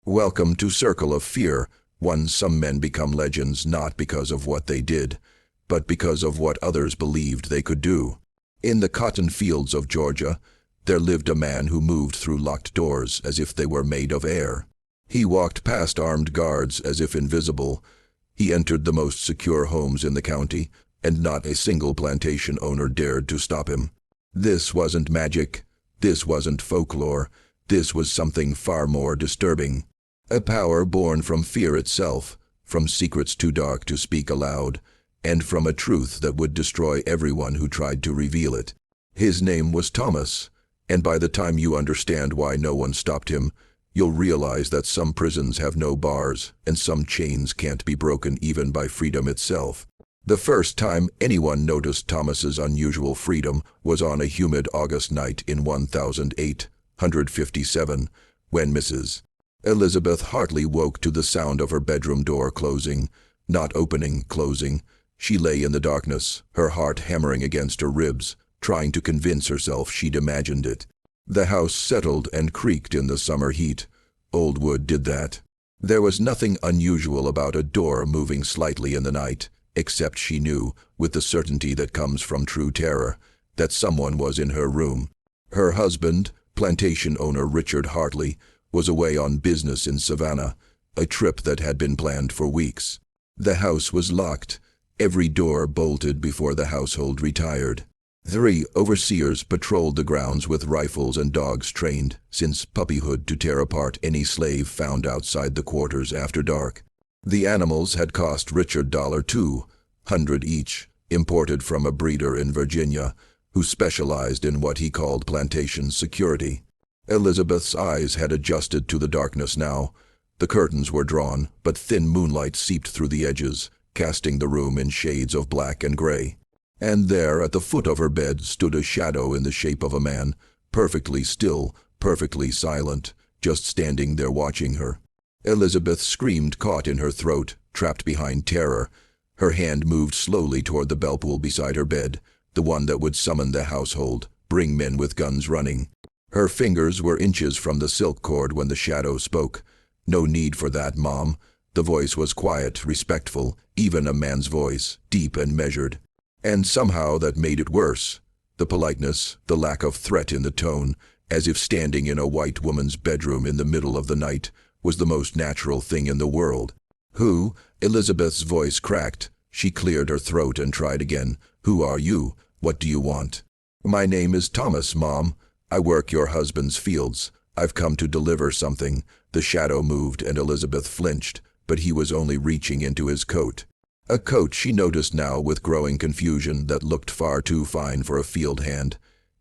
Welcome to Circle of Fear. Some men become legends not because of what they did, but because of what others believed they could do. In the cotton fields of Georgia, there lived a man who moved through locked doors as if they were made of air. He walked past armed guards as if invisible. He entered the most secure homes in the county, and not a single plantation owner dared to stop him. This wasn't magic. This wasn't folklore. This was something far more disturbing. A power born from fear itself, from secrets too dark to speak aloud, and from a truth that would destroy everyone who tried to reveal it. His name was Thomas, and by the time you understand why no one stopped him, you'll realize that some prisons have no bars, and some chains can't be broken even by freedom itself. The first time anyone noticed Thomas's unusual freedom was on a humid August night in 1857, when Mrs. Elizabeth Hartley woke to the sound of her bedroom door closing, not opening, closing. She lay in the darkness, her heart hammering against her ribs, trying to convince herself she'd imagined it. The house settled and creaked in the summer heat. Old wood did that. There was nothing unusual about a door moving slightly in the night, except she knew, with the certainty that comes from true terror, that someone was in her room. Her husband, plantation owner Richard Hartley, was away on business in Savannah, a trip that had been planned for weeks. The house was locked, every door bolted before the household retired. 3 overseers patrolled the grounds with rifles and dogs trained, since puppyhood, to tear apart any slave found outside the quarters after dark. The animals had cost Richard $200 each, imported from a breeder in Virginia, who specialized in what he called plantation security. Elizabeth's eyes had adjusted to the darkness now. The curtains were drawn, but thin moonlight seeped through the edges, casting the room in shades of black and gray. And there, at the foot of her bed, stood a shadow in the shape of a man, perfectly still, perfectly silent, just standing there watching her. Elizabeth screamed, caught in her throat, trapped behind terror. Her hand moved slowly toward the bellpull beside her bed, the one that would summon the household, bring men with guns running. Her fingers were inches from the silk cord when the shadow spoke. "No need for that, Mom." The voice was quiet, respectful, even a man's voice, deep and measured. And somehow that made it worse. The politeness, the lack of threat in the tone, as if standing in a white woman's bedroom in the middle of the night, was the most natural thing in the world. "Who?" Elizabeth's voice cracked. She cleared her throat and tried again. "Who are you? What do you want?" "My name is Thomas, Mom. I work your husband's fields. I've come to deliver something." The shadow moved and Elizabeth flinched, but he was only reaching into his coat. A coat, she noticed now with growing confusion, that looked far too fine for a field hand.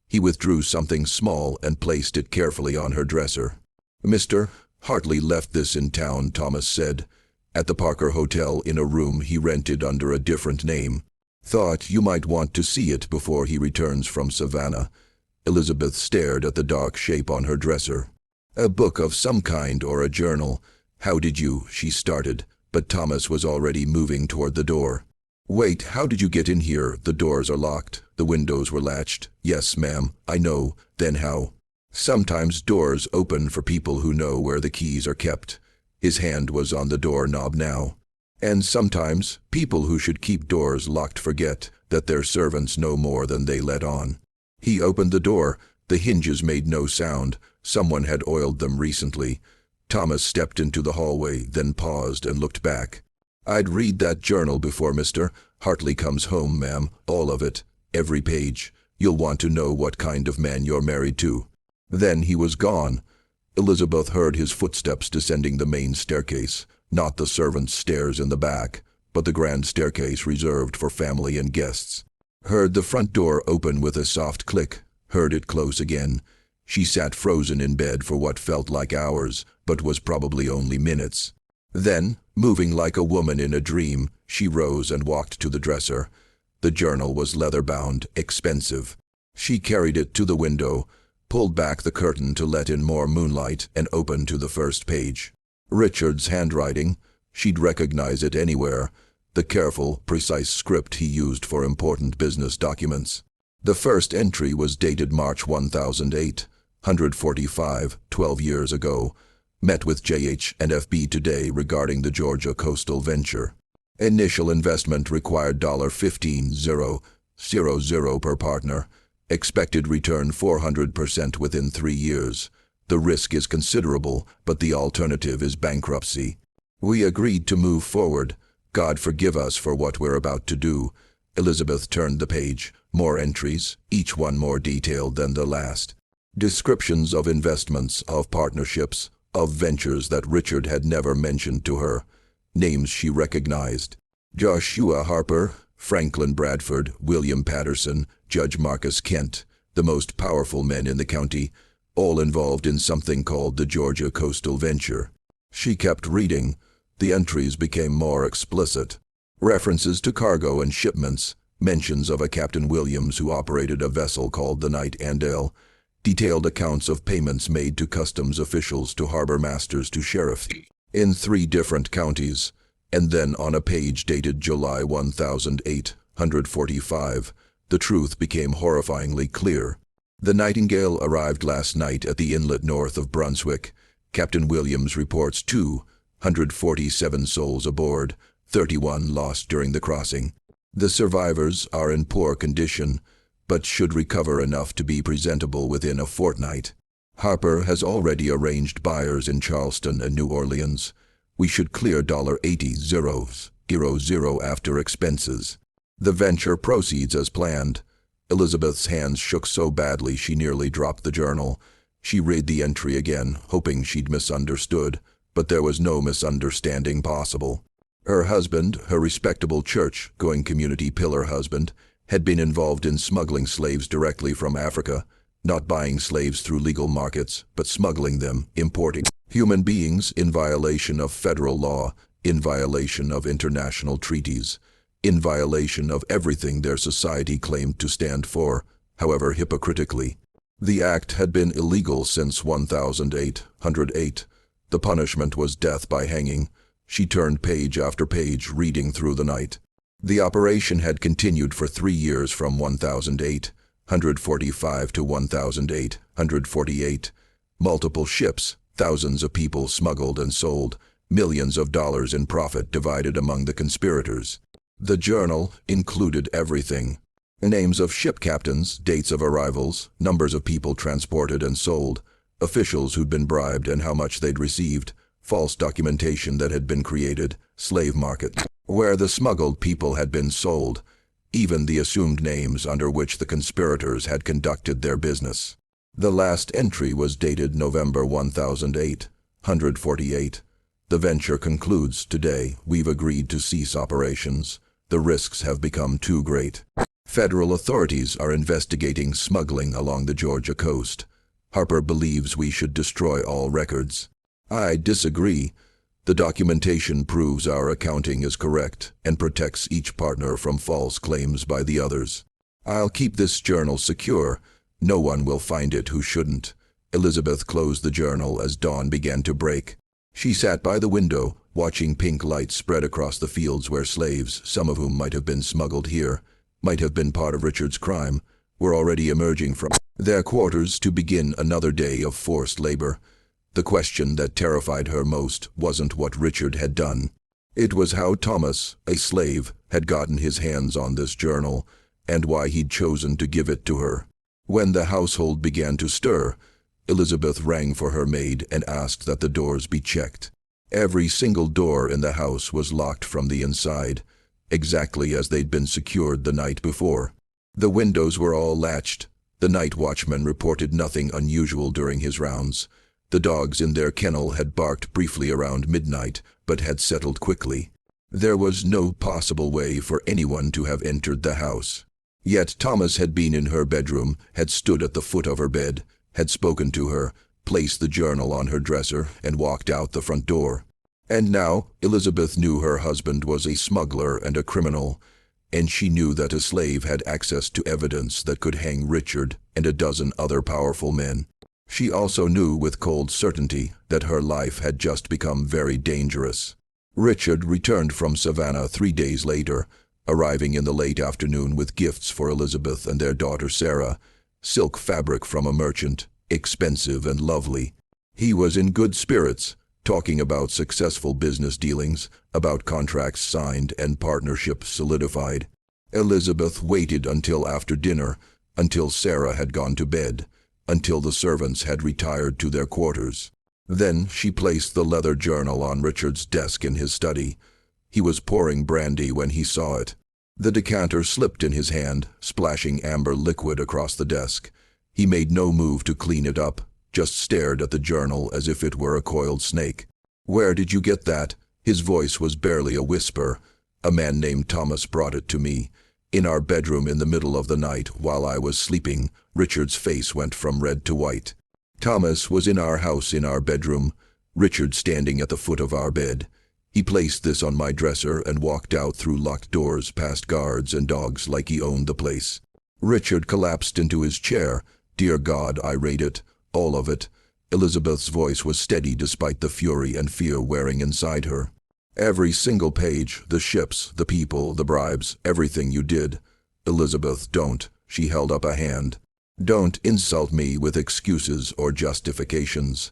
He withdrew something small and placed it carefully on her dresser. "Mr. Hartley left this in town," Thomas said, "at the Parker Hotel in a room he rented under a different name. Thought you might want to see it before he returns from Savannah." Elizabeth stared at the dark shape on her dresser. "A book of some kind or a journal. How did you—" she started, but Thomas was already moving toward the door. "Wait, how did you get in here? The doors are locked. The windows were latched." "Yes, ma'am, I know." "Then how?" "Sometimes doors open for people who know where the keys are kept." His hand was on the door knob now. "And sometimes people who should keep doors locked forget that their servants know more than they let on." He opened the door. The hinges made no sound. Someone had oiled them recently. Thomas stepped into the hallway, then paused and looked back. "I'd read that journal before Mr. Hartley comes home, ma'am. All of it. Every page. You'll want to know what kind of man you're married to." Then he was gone. Elizabeth heard his footsteps descending the main staircase, not the servants' stairs in the back, but the grand staircase reserved for family and guests. Heard the front door open with a soft click, heard it close again. She sat frozen in bed for what felt like hours, but was probably only minutes. Then, moving like a woman in a dream, she rose and walked to the dresser. The journal was leather-bound, expensive. She carried it to the window, pulled back the curtain to let in more moonlight, and opened to the first page. Richard's handwriting. She'd recognize it anywhere. The careful, precise script he used for important business documents. The first entry was dated March 1845, 12 years ago. met with JH and FB today regarding the Georgia coastal venture. Initial investment required $15,000 per partner. Expected return 400% within 3 years. The risk is considerable, but the alternative is bankruptcy. We agreed to move forward. God forgive us for what we're about to do. Elizabeth turned the page. More entries, each one more detailed than the last. Descriptions of investments, of partnerships, of ventures that Richard had never mentioned to her. Names she recognized. Joshua Harper, Franklin Bradford, William Patterson, Judge Marcus Kent, the most powerful men in the county, all involved in something called the Georgia Coastal Venture. She kept reading. The entries became more explicit. References to cargo and shipments, mentions of a Captain Williams who operated a vessel called the Nightingale, detailed accounts of payments made to customs officials, to harbor masters, to sheriffs, in 3 different counties, and then on a page dated July 1845, the truth became horrifyingly clear. The Nightingale arrived last night at the inlet north of Brunswick. Captain Williams reports 247 souls aboard, 31 lost during the crossing. The survivors are in poor condition, but should recover enough to be presentable within a fortnight. Harper has already arranged buyers in Charleston and New Orleans. We should clear $80,000 after expenses. The venture proceeds as planned. Elizabeth's hands shook so badly she nearly dropped the journal. She read the entry again, hoping she'd misunderstood, but there was no misunderstanding possible. Her husband, her respectable church-going community pillar husband, had been involved in smuggling slaves directly from Africa, not buying slaves through legal markets, but smuggling them, importing human beings in violation of federal law, in violation of international treaties, in violation of everything their society claimed to stand for, however hypocritically. The act had been illegal since 1808. The punishment was death by hanging. She turned page after page, reading through the night. The operation had continued for 3 years, from 1845 to 1848. Multiple ships, thousands of people smuggled and sold, millions of dollars in profit divided among the conspirators. The journal included everything. Names of ship captains, dates of arrivals, numbers of people transported and sold, officials who'd been bribed and how much they'd received, false documentation that had been created, slave market, where the smuggled people had been sold, even the assumed names under which the conspirators had conducted their business. The last entry was dated November 1848. The venture concludes today. We've agreed to cease operations. The risks have become too great. Federal authorities are investigating smuggling along the Georgia coast. Harper believes we should destroy all records. I disagree. The documentation proves our accounting is correct and protects each partner from false claims by the others. I'll keep this journal secure. No one will find it who shouldn't. Elizabeth closed the journal as dawn began to break. She sat by the window, watching pink lights spread across the fields where slaves, some of whom might have been smuggled here, might have been part of Richard's crime, were already emerging from their quarters to begin another day of forced labor. The question that terrified her most wasn't what Richard had done. It was how Thomas, a slave, had gotten his hands on this journal, and why he'd chosen to give it to her. When the household began to stir, Elizabeth rang for her maid and asked that the doors be checked. Every single door in the house was locked from the inside, exactly as they'd been secured the night before. The windows were all latched. The night watchman reported nothing unusual during his rounds. The dogs in their kennel had barked briefly around midnight, but had settled quickly. There was no possible way for anyone to have entered the house. Yet Thomas had been in her bedroom, had stood at the foot of her bed, had spoken to her, placed the journal on her dresser, and walked out the front door. And now Elizabeth knew her husband was a smuggler and a criminal, and she knew that a slave had access to evidence that could hang Richard and a dozen other powerful men. She also knew with cold certainty that her life had just become very dangerous. Richard returned from Savannah 3 days later, arriving in the late afternoon with gifts for Elizabeth and their daughter Sarah, silk fabric from a merchant, expensive and lovely. He was in good spirits, talking about successful business dealings, about contracts signed and partnerships solidified. Elizabeth waited until after dinner, until Sarah had gone to bed, until the servants had retired to their quarters. Then she placed the leather journal on Richard's desk in his study. He was pouring brandy when he saw it. The decanter slipped in his hand, splashing amber liquid across the desk. He made no move to clean it up, just stared at the journal as if it were a coiled snake. "Where did you get that?" His voice was barely a whisper. "A man named Thomas brought it to me. In our bedroom in the middle of the night while I was sleeping." Richard's face went from red to white. "Thomas was in our house in our bedroom, Richard standing at the foot of our bed. He placed this on my dresser and walked out through locked doors past guards and dogs like he owned the place." Richard collapsed into his chair. "Dear God, I read it. All of it." Elizabeth's voice was steady despite the fury and fear wearing inside her. "Every single page, the ships, the people, the bribes, everything you did." "Elizabeth, don't." She held up a hand. "Don't insult me with excuses or justifications.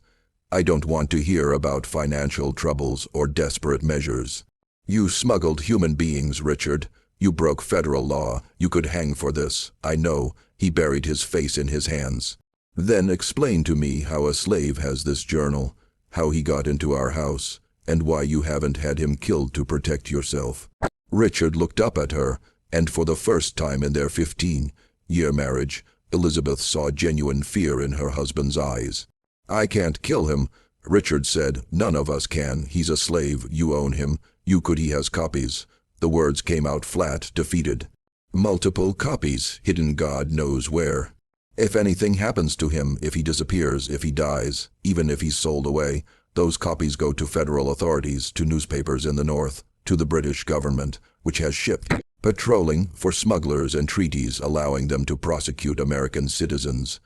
I don't want to hear about financial troubles or desperate measures. You smuggled human beings, Richard. You broke federal law. You could hang for this. I know." He buried his face in his hands. "Then explain to me how a slave has this journal, how he got into our house, and why you haven't had him killed to protect yourself." Richard looked up at her, and for the first time in their 15-year marriage, Elizabeth saw genuine fear in her husband's eyes. "I can't kill him," Richard said. "None of us can. He's a slave. You own him. You could. He has copies." The words came out flat, defeated. "Multiple copies, hidden God knows where. If anything happens to him, if he disappears, if he dies, even if he's sold away, those copies go to federal authorities, to newspapers in the North, to the British government, which has ships patrolling for smugglers and treaties allowing them to prosecute American citizens."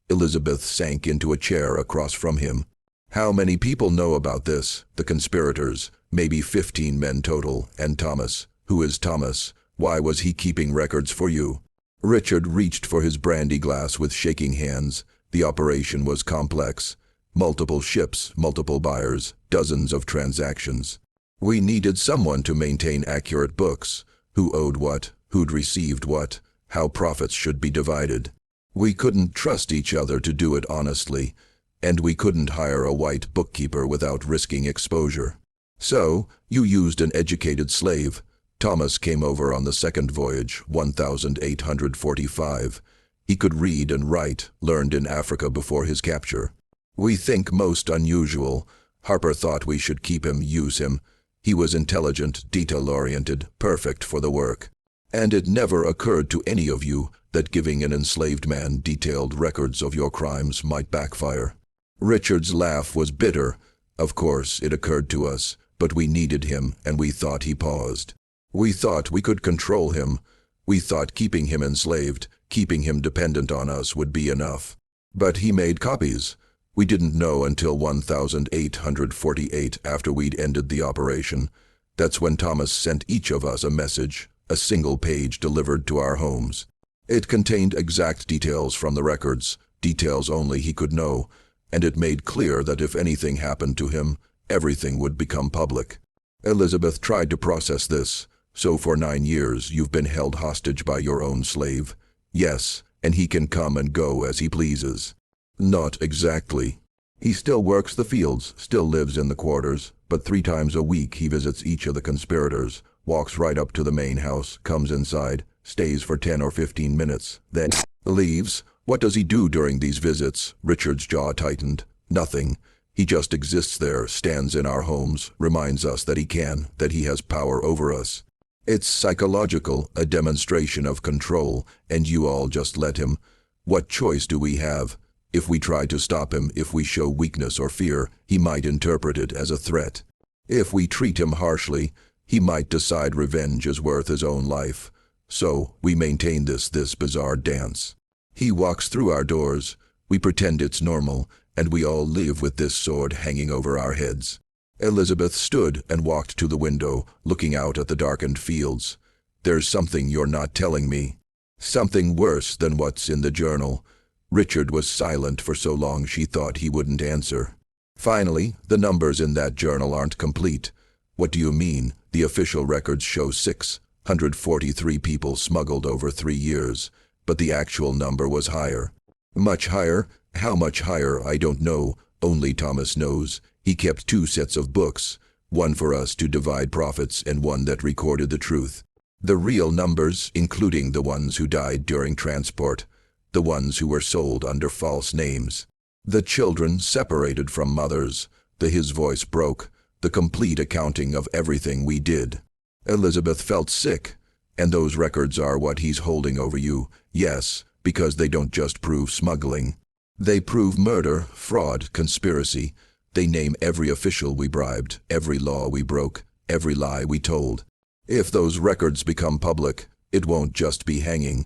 Elizabeth sank into a chair across from him. "How many people know about this? The conspirators, maybe 15 men total, and Thomas. Who is Thomas? Why was he keeping records for you?" Richard reached for his brandy glass with shaking hands. The operation was complex. Multiple ships, multiple buyers, dozens of transactions. We needed someone to maintain accurate books. Who owed what? Who'd received what? How profits should be divided. We couldn't trust each other to do it honestly, and we couldn't hire a white bookkeeper without risking exposure. So, you used an educated slave. Thomas came over on the second voyage, 1845. He could read and write, learned in Africa before his capture. We think most unusual. Harper thought we should keep him, use him. He was intelligent, detail-oriented, perfect for the work. And it never occurred to any of you that giving an enslaved man detailed records of your crimes might backfire. Richard's laugh was bitter. Of course, it occurred to us, but we needed him, and we thought. He paused. We thought we could control him. We thought keeping him enslaved, keeping him dependent on us would be enough. But he made copies. We didn't know until 1848, after we'd ended the operation. That's when Thomas sent each of us a message, a single page delivered to our homes. It contained exact details from the records, details only he could know, and it made clear that if anything happened to him, everything would become public. Elizabeth tried to process this. "So for 9 years you've been held hostage by your own slave?" "Yes, and he can come and go as he pleases." "Not exactly. He still works the fields, still lives in the quarters, but 3 times a week he visits each of the conspirators, walks right up to the main house, comes inside, stays for 10 or 15 minutes, then leaves." "What does he do during these visits?" Richard's jaw tightened. "Nothing. He just exists there, stands in our homes, reminds us that he has power over us. It's psychological, a demonstration of control, and you all just let him. What choice do we have? If we try to stop him, if we show weakness or fear, he might interpret it as a threat. If we treat him harshly, he might decide revenge is worth his own life. So, we maintain this bizarre dance. He walks through our doors, we pretend it's normal, and we all live with this sword hanging over our heads." Elizabeth stood and walked to the window, looking out at the darkened fields. "There's something you're not telling me. Something worse than what's in the journal." Richard was silent for so long she thought he wouldn't answer. Finally, the numbers in that journal aren't complete. What do you mean? The official records show 643 people smuggled over 3 years, but the actual number was higher. Much higher? How much higher, I don't know. Only Thomas knows. He kept 2 sets of books, one for us to divide profits and one that recorded the truth. The real numbers, including the ones who died during transport, the ones who were sold under false names. The children separated from mothers. His voice broke. The complete accounting of everything we did. Elizabeth felt sick. And those records are what he's holding over you. Yes, because they don't just prove smuggling. They prove murder, fraud, conspiracy. They name every official we bribed, every law we broke, every lie we told. If those records become public, it won't just be hanging.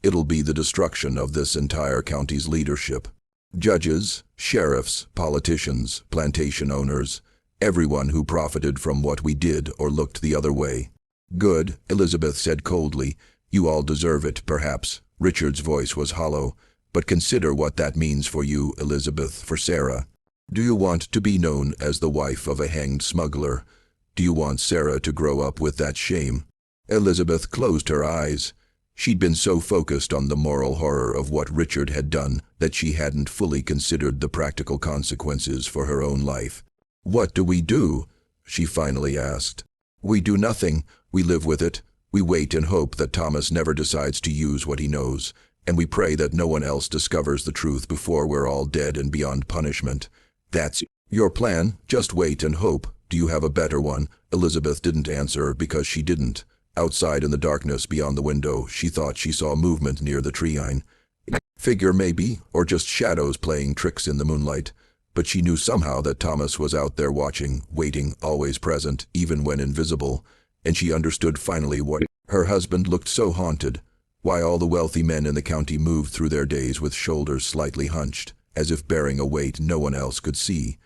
It'll be the destruction of this entire county's leadership. Judges, sheriffs, politicians, plantation owners, everyone who profited from what we did or looked the other way. Good, Elizabeth said coldly. You all deserve it, perhaps. Richard's voice was hollow. But consider what that means for you, Elizabeth, for Sarah. Do you want to be known as the wife of a hanged smuggler? Do you want Sarah to grow up with that shame? Elizabeth closed her eyes. She'd been so focused on the moral horror of what Richard had done that she hadn't fully considered the practical consequences for her own life. What do we do? She finally asked. We do nothing. We live with it. We wait and hope that Thomas never decides to use what he knows, and we pray that no one else discovers the truth before we're all dead and beyond punishment. That's your plan? Just wait and hope. Do you have a better one? Elizabeth didn't answer because she didn't. Outside in the darkness beyond the window, she thought she saw movement near the tree line. Figure maybe, or just shadows playing tricks in the moonlight. But she knew somehow that Thomas was out there watching, waiting, always present, even when invisible. And she understood finally why her husband looked so haunted, why all the wealthy men in the county moved through their days with shoulders slightly hunched, as if bearing a weight no one else could see.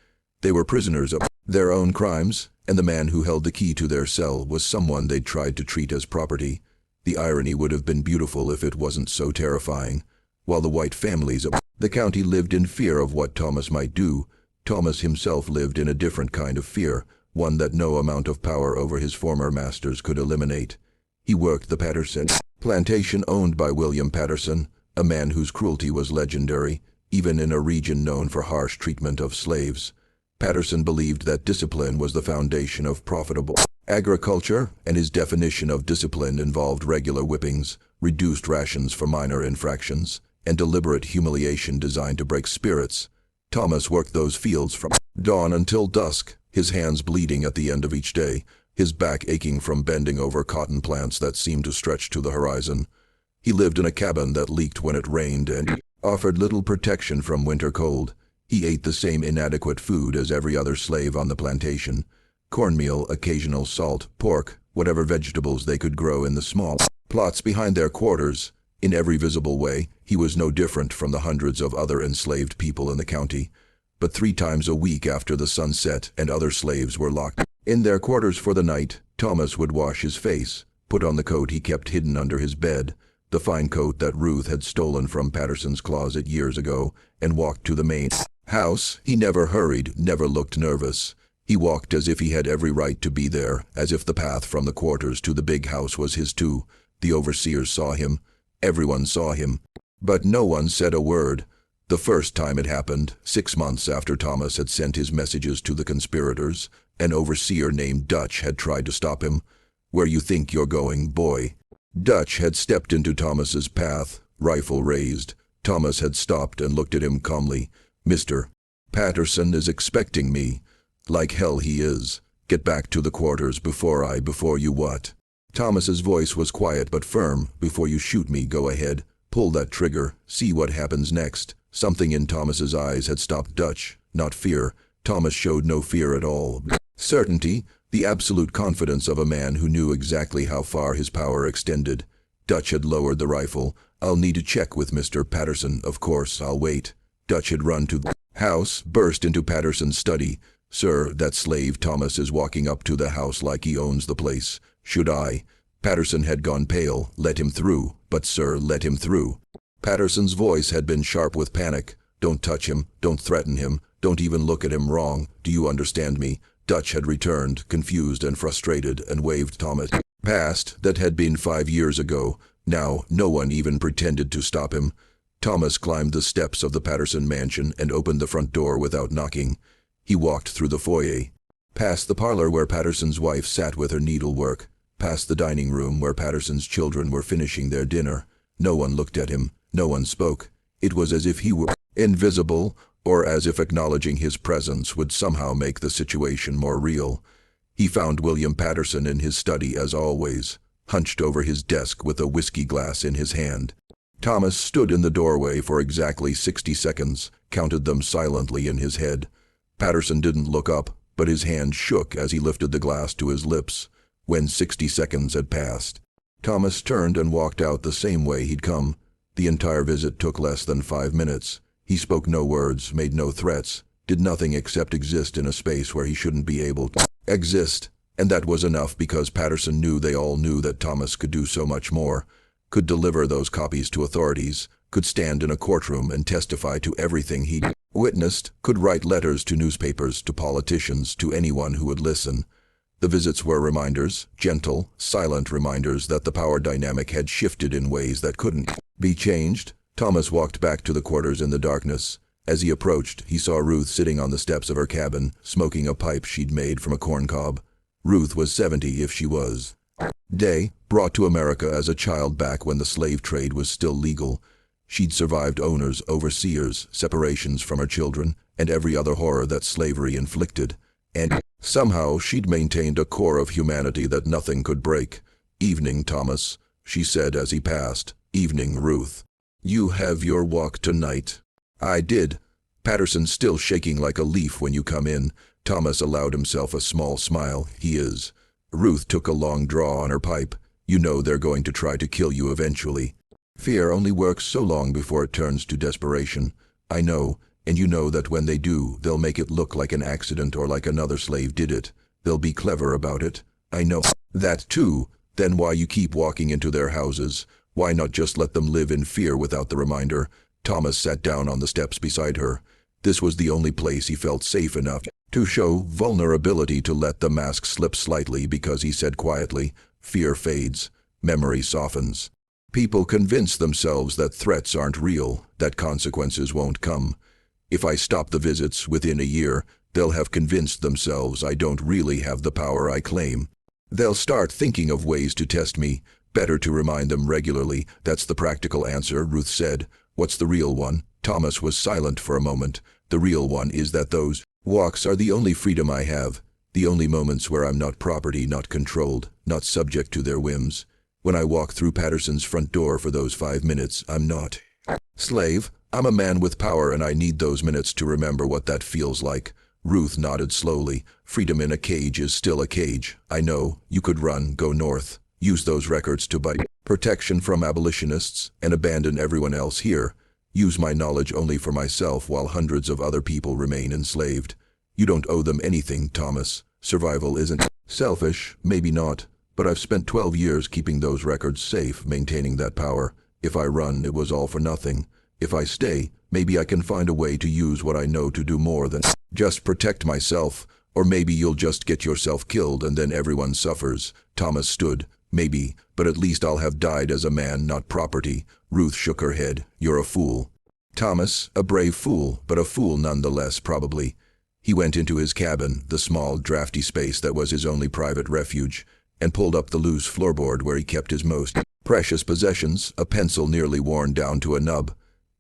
They were prisoners of their own crimes, and the man who held the key to their cell was someone they'd tried to treat as property. The irony would have been beautiful if it wasn't so terrifying. While the white families of the county lived in fear of what Thomas might do, Thomas himself lived in a different kind of fear, one that no amount of power over his former masters could eliminate. He worked the Patterson plantation owned by William Patterson, a man whose cruelty was legendary, even in a region known for harsh treatment of slaves. Patterson believed that discipline was the foundation of profitable agriculture, and his definition of discipline involved regular whippings, reduced rations for minor infractions, and deliberate humiliation designed to break spirits. Thomas worked those fields from dawn until dusk, his hands bleeding at the end of each day, his back aching from bending over cotton plants that seemed to stretch to the horizon. He lived in a cabin that leaked when it rained and offered little protection from winter cold. He ate the same inadequate food as every other slave on the plantation. Cornmeal, occasional salt, pork, whatever vegetables they could grow in the small plots behind their quarters. In every visible way, he was no different from the hundreds of other enslaved people in the county. But 3 times a week after the sun set and other slaves were locked in their quarters for the night, Thomas would wash his face, put on the coat he kept hidden under his bed, the fine coat that Ruth had stolen from Patterson's closet years ago, and walked to the main house. He never hurried, never looked nervous. He walked as if he had every right to be there, as if the path from the quarters to the big house was his too. The overseers saw him. Everyone saw him. But no one said a word. The first time it happened, 6 months after Thomas had sent his messages to the conspirators, an overseer named Dutch had tried to stop him. "Where you think you're going, boy?" Dutch had stepped into Thomas's path, rifle raised. Thomas had stopped and looked at him calmly. "Mr. Patterson is expecting me." "Like hell he is. Get back to the quarters before you what?" Thomas's voice was quiet but firm. "Before you shoot me, go ahead. Pull that trigger. See what happens next." Something in Thomas's eyes had stopped Dutch, not fear. Thomas showed no fear at all. Certainty, the absolute confidence of a man who knew exactly how far his power extended. Dutch had lowered the rifle. "I'll need to check with Mr. Patterson. Of course, I'll wait." Dutch had run to the house, burst into Patterson's study. "Sir, that slave Thomas is walking up to the house like he owns the place. Should I?" Patterson had gone pale. "Let him through." "But sir, let him through." Patterson's voice had been sharp with panic. "Don't touch him. Don't threaten him. Don't even look at him wrong. Do you understand me? Dutch had returned, confused and frustrated, and waved Thomas past. That had been 5 years ago. Now, no one even pretended to stop him. Thomas climbed the steps of the Patterson mansion and opened the front door without knocking. He walked through the foyer, past the parlor where Patterson's wife sat with her needlework, past the dining room where Patterson's children were finishing their dinner. No one looked at him. No one spoke. It was as if he were invisible, or as if acknowledging his presence would somehow make the situation more real. He found William Patterson in his study as always, hunched over his desk with a whiskey glass in his hand. Thomas stood in the doorway for exactly 60 seconds, counted them silently in his head. Patterson didn't look up, but his hand shook as he lifted the glass to his lips. When 60 seconds had passed, Thomas turned and walked out the same way he'd come. The entire visit took less than 5 minutes. He spoke no words, made no threats, did nothing except exist in a space where he shouldn't be able to exist. And that was enough because Patterson knew they all knew that Thomas could do so much more, could deliver those copies to authorities, could stand in a courtroom and testify to everything he'd witnessed, could write letters to newspapers, to politicians, to anyone who would listen. The visits were reminders, gentle, silent reminders that the power dynamic had shifted in ways that couldn't be changed. Thomas walked back to the quarters in the darkness. As he approached, he saw Ruth sitting on the steps of her cabin, smoking a pipe she'd made from a corncob. Ruth was 70 if she was. Brought to America as a child back when the slave trade was still legal. She'd survived owners, overseers, separations from her children, and every other horror that slavery inflicted. And somehow she'd maintained a core of humanity that nothing could break. "Evening, Thomas," she said as he passed. "Evening, Ruth. You have your walk tonight?" "I did." Patterson still shaking like a leaf when you come in. Thomas allowed himself a small smile. "He is." Ruth took a long draw on her pipe. "You know they're going to try to kill you eventually. Fear only works so long before it turns to desperation." "I know, and you know that when they do, they'll make it look like an accident or like another slave did it. They'll be clever about it." "I know that too. Then why you keep walking into their houses? Why not just let them live in fear without the reminder?" Thomas sat down on the steps beside her. This was the only place he felt safe enough to show vulnerability, to let the mask slip slightly, because he said quietly, "Fear fades. Memory softens. People convince themselves that threats aren't real, that consequences won't come. If I stop the visits within a year, they'll have convinced themselves I don't really have the power I claim. They'll start thinking of ways to test me. Better to remind them regularly." "That's the practical answer," Ruth said. "What's the real one?" Thomas was silent for a moment. "The real one is that those walks are the only freedom I have. The only moments where I'm not property, not controlled, not subject to their whims. When I walk through Patterson's front door for those 5 minutes, I'm not slave. I'm a man with power, and I need those minutes to remember what that feels like." Ruth nodded slowly. "Freedom in a cage is still a cage. I know. You could run, go north, use those records to buy protection from abolitionists, and abandon everyone else here. Use my knowledge only for myself while hundreds of other people remain enslaved. You don't owe them anything, Thomas. Survival isn't selfish, maybe not, but I've spent 12 years keeping those records safe, maintaining that power. If I run, it was all for nothing. If I stay, maybe I can find a way to use what I know to do more than just protect myself. Or maybe you'll just get yourself killed and then everyone suffers." Thomas stood. "Maybe, but at least I'll have died as a man, not property." Ruth shook her head. "You're a fool." Thomas, a brave fool, but a fool nonetheless, probably. He went into his cabin, the small, drafty space that was his only private refuge, and pulled up the loose floorboard where he kept his most precious possessions, a pencil nearly worn down to a nub,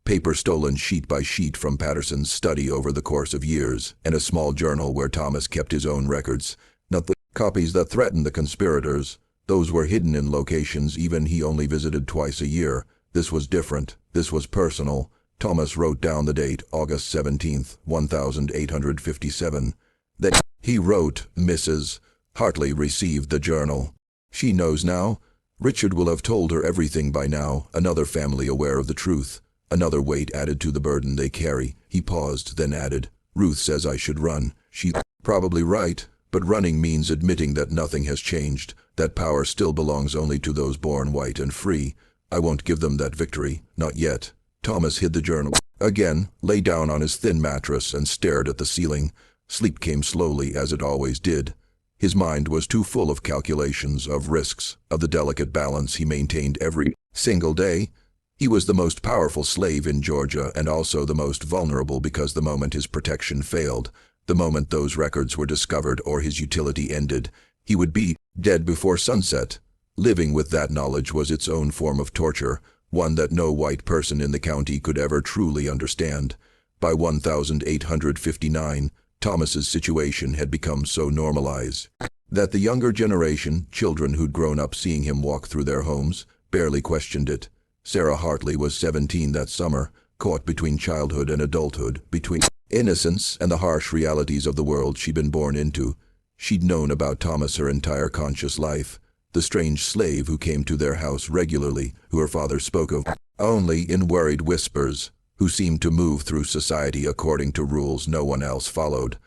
paper stolen sheet by sheet from Patterson's study over the course of years, and a small journal where Thomas kept his own records. Not the copies that threatened the conspirators. Those were hidden in locations even he only visited twice a year. This was different. This was personal. Thomas wrote down the date, August 17th, 1857. Then he wrote, "Mrs. Hartley received the journal. She knows now. Richard will have told her everything by now. Another family aware of the truth. Another weight added to the burden they carry." He paused, then added, "Ruth says I should run. She's probably right, but running means admitting that nothing has changed, that power still belongs only to those born white and free. I won't give them that victory, not yet." Thomas hid the journal again, lay down on his thin mattress and stared at the ceiling. Sleep came slowly, as it always did. His mind was too full of calculations, of risks, of the delicate balance he maintained every single day. He was the most powerful slave in Georgia, and also the most vulnerable, because the moment his protection failed, the moment those records were discovered or his utility ended, he would be dead before sunset. Living with that knowledge was its own form of torture, one that no white person in the county could ever truly understand. By 1859, Thomas's situation had become so normalized that the younger generation, children who'd grown up seeing him walk through their homes, barely questioned it. Sarah Hartley was 17 that summer, caught between childhood and adulthood, between innocence and the harsh realities of the world she'd been born into. She'd known about Thomas her entire conscious life, the strange slave who came to their house regularly, who her father spoke of only in worried whispers, who seemed to move through society according to rules no one else followed.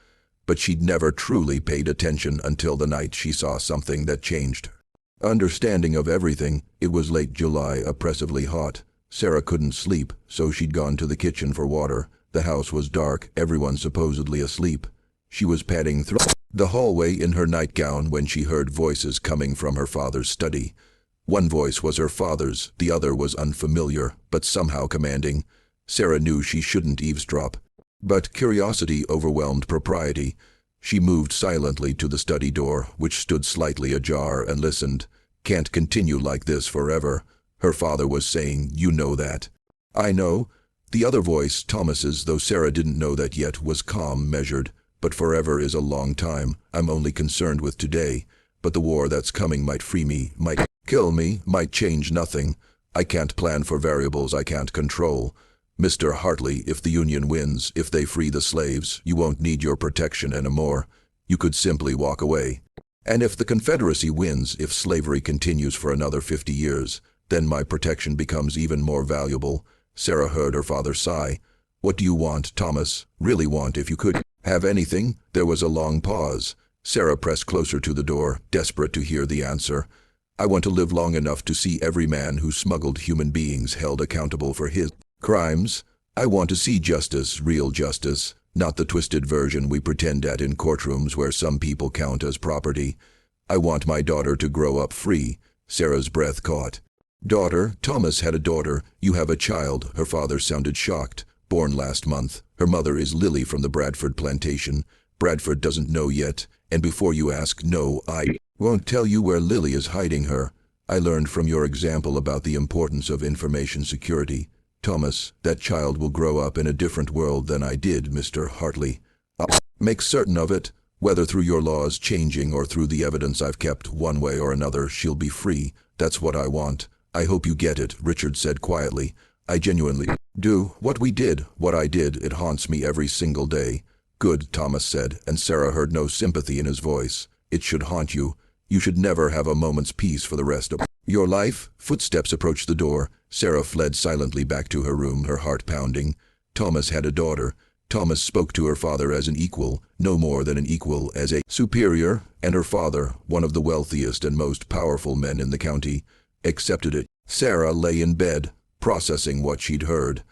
But she'd never truly paid attention until the night she saw something that changed her understanding of everything. It was late July, oppressively hot. Sarah couldn't sleep, so she'd gone to the kitchen for water. The house was dark, everyone supposedly asleep. She was padding through the hallway in her nightgown when she heard voices coming from her father's study. One voice was her father's, the other was unfamiliar, but somehow commanding. Sarah knew she shouldn't eavesdrop, but curiosity overwhelmed propriety. She moved silently to the study door, which stood slightly ajar, and listened. "Can't continue like this forever," her father was saying. "You know that." "I know." The other voice, Thomas's, though Sarah didn't know that yet, was calm, measured. "But forever is a long time. I'm only concerned with today. But the war that's coming might free me, might kill me, might change nothing. I can't plan for variables I can't control. Mr. Hartley, if the Union wins, if they free the slaves, you won't need your protection anymore. You could simply walk away. And if the Confederacy wins, if slavery continues for another 50 years, then my protection becomes even more valuable." Sarah heard her father sigh. "What do you want, Thomas? Really want, if you could have anything?" There was a long pause. Sarah pressed closer to the door, desperate to hear the answer. "I want to live long enough to see every man who smuggled human beings held accountable for his crimes. I want to see justice, real justice, not the twisted version we pretend at in courtrooms where some people count as property. I want my daughter to grow up free." Sarah's breath caught. "Daughter?" Thomas had a daughter. "You have a child." Her father sounded shocked. "Born last month. Her mother is Lily from the Bradford plantation. Bradford doesn't know yet. And before you ask, no, I won't tell you where Lily is hiding her. I learned from your example about the importance of information security. Thomas, that child will grow up in a different world than I did, Mr. Hartley. I'll make certain of it. Whether through your laws changing or through the evidence I've kept, one way or another, she'll be free. That's what I want. I hope you get it," Richard said quietly. "I genuinely do. What we did, what I did, it haunts me every single day." "Good," Thomas said, and Sarah heard no sympathy in his voice. "It should haunt you. You should never have a moment's peace for the rest of your life." Footsteps approached the door. Sarah fled silently back to her room, her heart pounding. Thomas had a daughter. Thomas spoke to her father as an equal, no more than an equal, as a superior, and her father, one of the wealthiest and most powerful men in the county, accepted it. Sarah lay in bed, processing what she'd heard.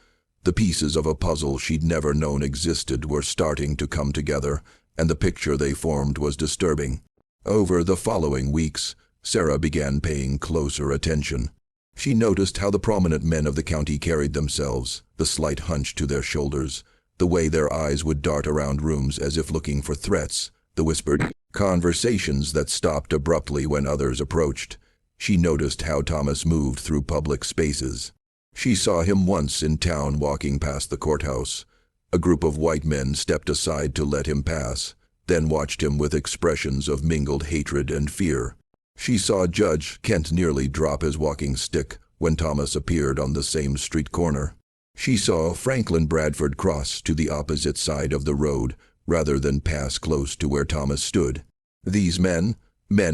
The pieces of a puzzle she'd never known existed were starting to come together, and the picture they formed was disturbing. Over the following weeks, Sarah began paying closer attention. She noticed how the prominent men of the county carried themselves, the slight hunch to their shoulders, the way their eyes would dart around rooms as if looking for threats, the whispered conversations that stopped abruptly when others approached. She noticed how Thomas moved through public spaces. She saw him once in town walking past the courthouse. A group of white men stepped aside to let him pass, then watched him with expressions of mingled hatred and fear. She saw Judge Kent nearly drop his walking stick when Thomas appeared on the same street corner. She saw Franklin Bradford cross to the opposite side of the road rather than pass close to where Thomas stood. These men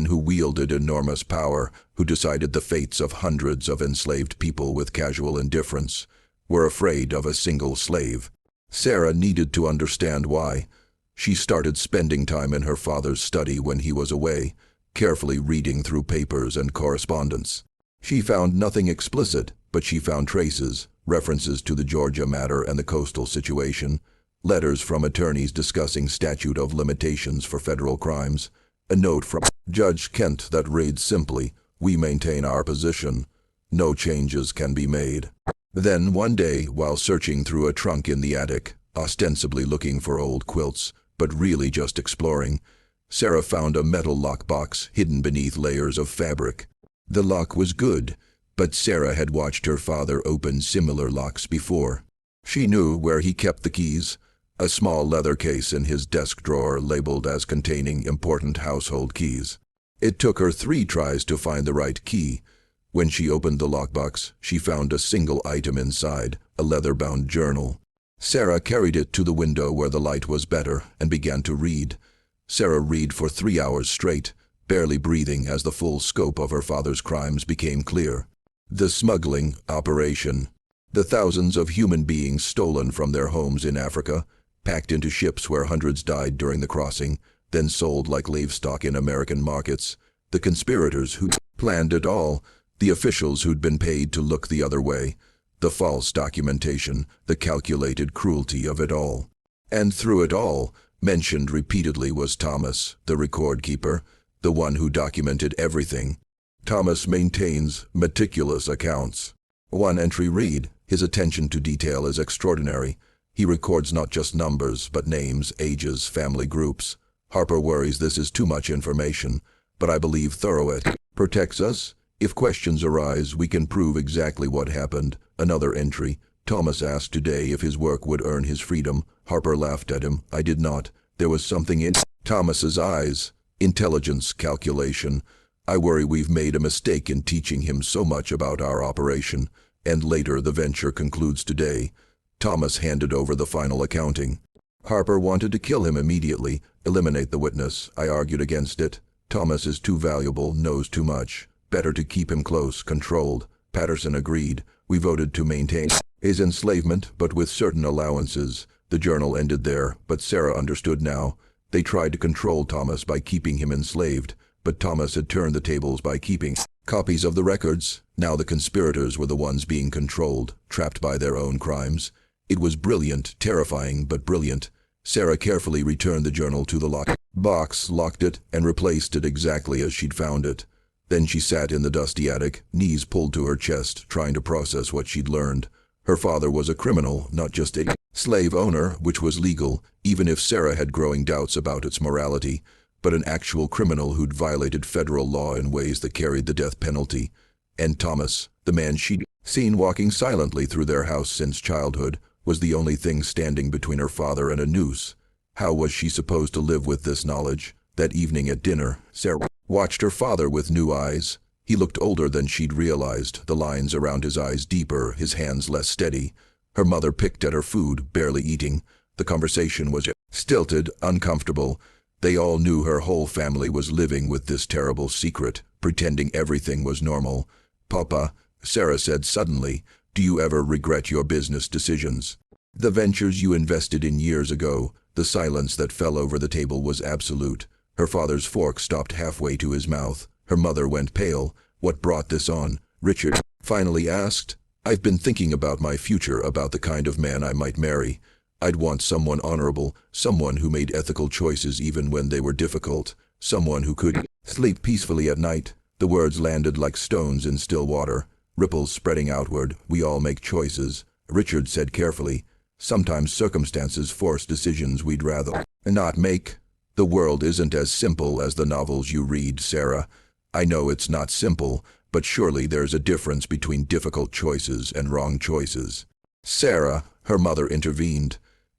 who wielded enormous power, who decided the fates of hundreds of enslaved people with casual indifference, were afraid of a single slave. Sarah needed to understand why. She started spending time in her father's study when he was away, carefully reading through papers and correspondence. She found nothing explicit, but she found traces, references to the Georgia matter and the coastal situation, letters from attorneys discussing statute of limitations for federal crimes, a note from Judge Kent that reads simply, "We maintain our position. No changes can be made." Then one day, while searching through a trunk in the attic, ostensibly looking for old quilts, but really just exploring, Sarah found a metal lockbox hidden beneath layers of fabric. The lock was good, but Sarah had watched her father open similar locks before. She knew where he kept the keys, a small leather case in his desk drawer labeled as containing important household keys. It took her 3 tries to find the right key. When she opened the lockbox, she found a single item inside, a leather-bound journal. Sarah carried it to the window where the light was better and began to read. Sarah read for 3 hours straight, barely breathing as the full scope of her father's crimes became clear. The smuggling operation. The thousands of human beings stolen from their homes in Africa, packed into ships where hundreds died during the crossing, then sold like livestock in American markets. The conspirators who planned it all, the officials who'd been paid to look the other way, the false documentation, the calculated cruelty of it all. And through it all, mentioned repeatedly was Thomas, the record keeper, the one who documented everything. Thomas maintains meticulous accounts. One entry read, "His attention to detail is extraordinary. He records not just numbers, but names, ages, family groups. Harper worries this is too much information, but I believe thorough it protects us. If questions arise, we can prove exactly what happened." Another entry, Thomas asked today if his work would earn his freedom. Harper laughed at him. "I did not." There was something in Thomas's eyes. Intelligence, calculation. "I worry we've made a mistake in teaching him so much about our operation." And later the venture concludes today. Thomas handed over the final accounting. Harper wanted to kill him immediately, eliminate the witness. I argued against it. Thomas is too valuable, knows too much. Better to keep him close, controlled. Patterson agreed. We voted to maintain his enslavement, but with certain allowances. The journal ended there, but Sarah understood now. They tried to control Thomas by keeping him enslaved, but Thomas had turned the tables by keeping copies of the records. Now the conspirators were the ones being controlled, trapped by their own crimes. It was brilliant, terrifying, but brilliant. Sarah carefully returned the journal to the box, locked it, and replaced it exactly as she'd found it. Then she sat in the dusty attic, knees pulled to her chest, trying to process what she'd learned. Her father was a criminal, not just a slave owner, which was legal, even if Sarah had growing doubts about its morality, but an actual criminal who'd violated federal law in ways that carried the death penalty. And Thomas, the man she'd seen walking silently through their house since childhood, was the only thing standing between her father and a noose. How was she supposed to live with this knowledge? That evening at dinner, Sarah watched her father with new eyes. He looked older than she'd realized, the lines around his eyes deeper, his hands less steady. Her mother picked at her food, barely eating. The conversation was stilted, uncomfortable. They all knew her whole family was living with this terrible secret, pretending everything was normal. "Papa," Sarah said suddenly, "do you ever regret your business decisions? The ventures you invested in years ago?" The silence that fell over the table was absolute. Her father's fork stopped halfway to his mouth. Her mother went pale. "What brought this on?" Richard finally asked. "I've been thinking about my future, about the kind of man I might marry. I'd want someone honorable, someone who made ethical choices even when they were difficult, someone who could sleep peacefully at night." The words landed like stones in still water, ripples spreading outward. "We all make choices," Richard said carefully. "Sometimes circumstances force decisions we'd rather not make. The world isn't as simple as the novels you read, Sarah. I know it's not simple, but surely there's a difference between difficult choices and wrong choices." "Sarah," her mother intervened,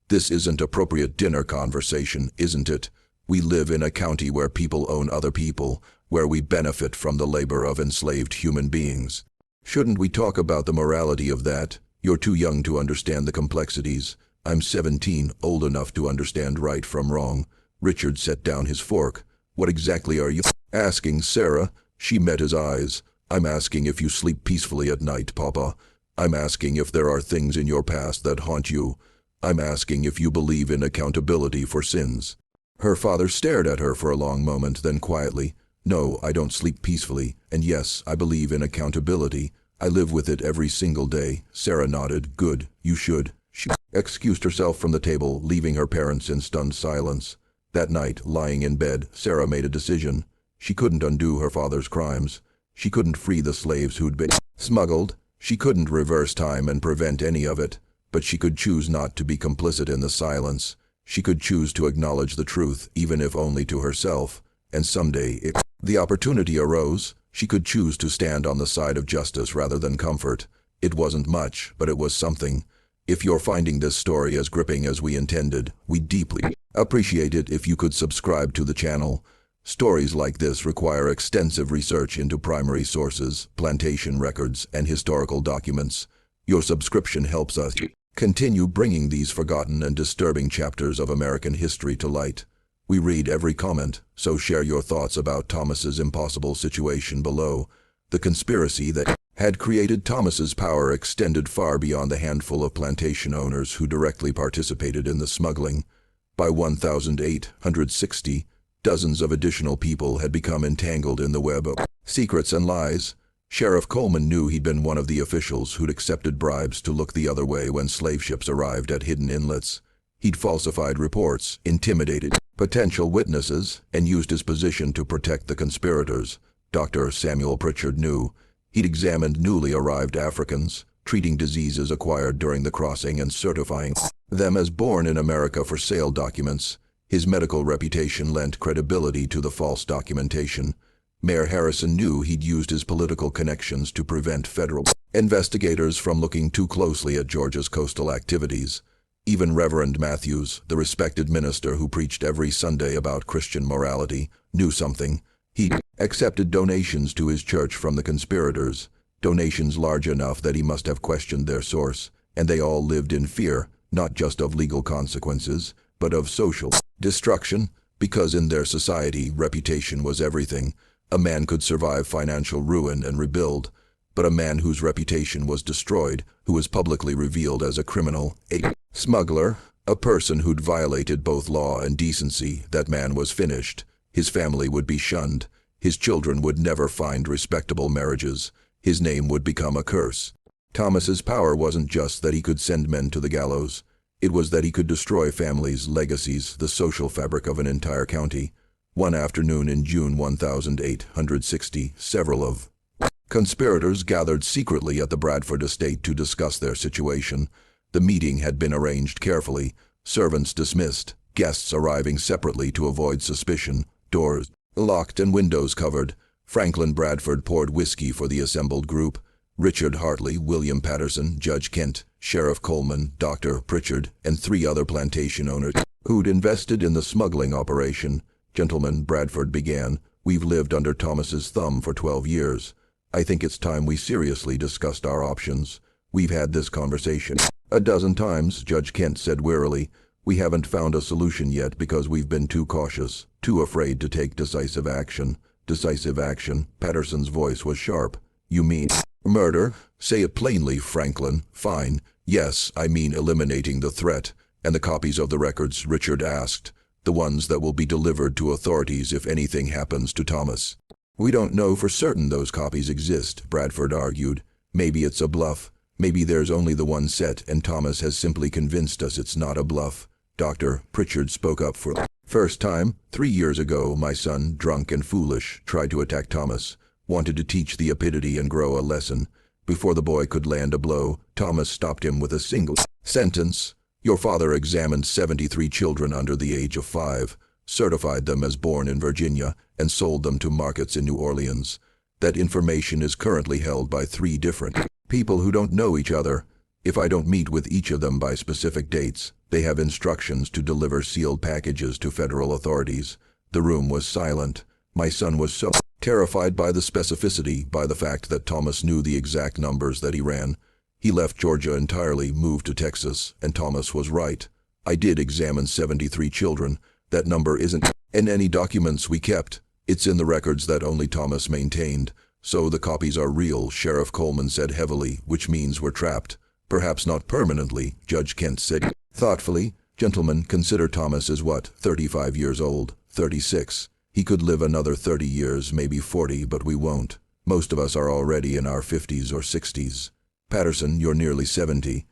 "this isn't appropriate dinner conversation, isn't it? We live in a county where people own other people, where we benefit from the labor of enslaved human beings. Shouldn't we talk about the morality of that? You're too young to understand the complexities. I'm 17, old enough to understand right from wrong." Richard set down his fork. "What exactly are you asking, Sarah?" She met his eyes. "I'm asking if you sleep peacefully at night, Papa. I'm asking if there are things in your past that haunt you. I'm asking if you believe in accountability for sins." Her father stared at her for a long moment, then quietly, "No, I don't sleep peacefully, and yes, I believe in accountability. I live with it every single day. Sarah nodded. Good, you should. She excused herself from the table, leaving her parents in stunned silence. That night, lying in bed, Sarah made a decision. She couldn't undo her father's crimes. She couldn't free the slaves who'd been smuggled. She couldn't reverse time and prevent any of it. But she could choose not to be complicit in the silence. She could choose to acknowledge the truth, even if only to herself. And someday, if the opportunity arose, she could choose to stand on the side of justice rather than comfort. It wasn't much, but it was something. If you're finding this story as gripping as we intended, we'd deeply appreciate it if you could subscribe to the channel. Stories like this require extensive research into primary sources, plantation records, and historical documents. Your subscription helps us continue bringing these forgotten and disturbing chapters of American history to light. We read every comment, so share your thoughts about Thomas's impossible situation below. The conspiracy that had created Thomas's power extended far beyond the handful of plantation owners who directly participated in the smuggling. By 1860, dozens of additional people had become entangled in the web of secrets and lies. Sheriff Coleman knew he'd been one of the officials who'd accepted bribes to look the other way when slave ships arrived at hidden inlets. He'd falsified reports, intimidated potential witnesses, and used his position to protect the conspirators. Dr. Samuel Pritchard knew. He'd examined newly arrived Africans, treating diseases acquired during the crossing and certifying them as born in America for sale documents. His medical reputation lent credibility to the false documentation. Mayor Harrison knew he'd used his political connections to prevent federal investigators from looking too closely at Georgia's coastal activities. Even Reverend Matthews, the respected minister who preached every Sunday about Christian morality, knew something. He accepted donations to his church from the conspirators, donations large enough that he must have questioned their source, and they all lived in fear, not just of legal consequences, but of social destruction, because in their society, reputation was everything. A man could survive financial ruin and rebuild, but a man whose reputation was destroyed, who was publicly revealed as a criminal, a smuggler, a person who'd violated both law and decency, that man was finished. His family would be shunned. His children would never find respectable marriages. His name would become a curse. Thomas's power wasn't just that he could send men to the gallows. It was that he could destroy families, legacies, the social fabric of an entire county. One afternoon in June 1860, several of conspirators gathered secretly at the Bradford estate to discuss their situation. The meeting had been arranged carefully, servants dismissed, guests arriving separately to avoid suspicion, doors locked and windows covered. Franklin Bradford poured whiskey for the assembled group. Richard Hartley, William Patterson, Judge Kent, Sheriff Coleman, Dr. Pritchard, and 3 other plantation owners who'd invested in the smuggling operation. Gentlemen, Bradford began, we've lived under Thomas's thumb for 12 years. I think it's time we seriously discussed our options. We've had this conversation a dozen times, Judge Kent said wearily. We haven't found a solution yet because we've been too cautious, too afraid to take decisive action. Decisive action? Patterson's voice was sharp. You mean murder? Say it plainly, Franklin. Fine. Yes, I mean eliminating the threat. And the copies of the records, Richard asked. The ones that will be delivered to authorities if anything happens to Thomas. We don't know for certain those copies exist, Bradford argued. Maybe it's a bluff. Maybe there's only the one set and Thomas has simply convinced us it's not a bluff. Dr. Pritchard spoke up for the first time. 3 years ago, my son, drunk and foolish, tried to attack Thomas. Wanted to teach the epidity and grow a lesson. Before the boy could land a blow, Thomas stopped him with a single sentence. Your father examined 73 children under the age of 5, certified them as born in Virginia, and sold them to markets in New Orleans. That information is currently held by 3 different people who don't know each other. If I don't meet with each of them by specific dates, they have instructions to deliver sealed packages to federal authorities. The room was silent. My son was so terrified by the specificity, by the fact that Thomas knew the exact numbers that he ran. He left Georgia entirely, moved to Texas, and Thomas was right. I did examine 73 children. That number isn't in any documents we kept. It's in the records that only Thomas maintained. So the copies are real, Sheriff Coleman said heavily, which means we're trapped. Perhaps not permanently, Judge Kent said thoughtfully. Gentlemen, consider Thomas is what, 35 years old, 36. He could live another 30 years, maybe 40, but we won't. Most of us are already in our 50s or 60s. Patterson, you're nearly 70.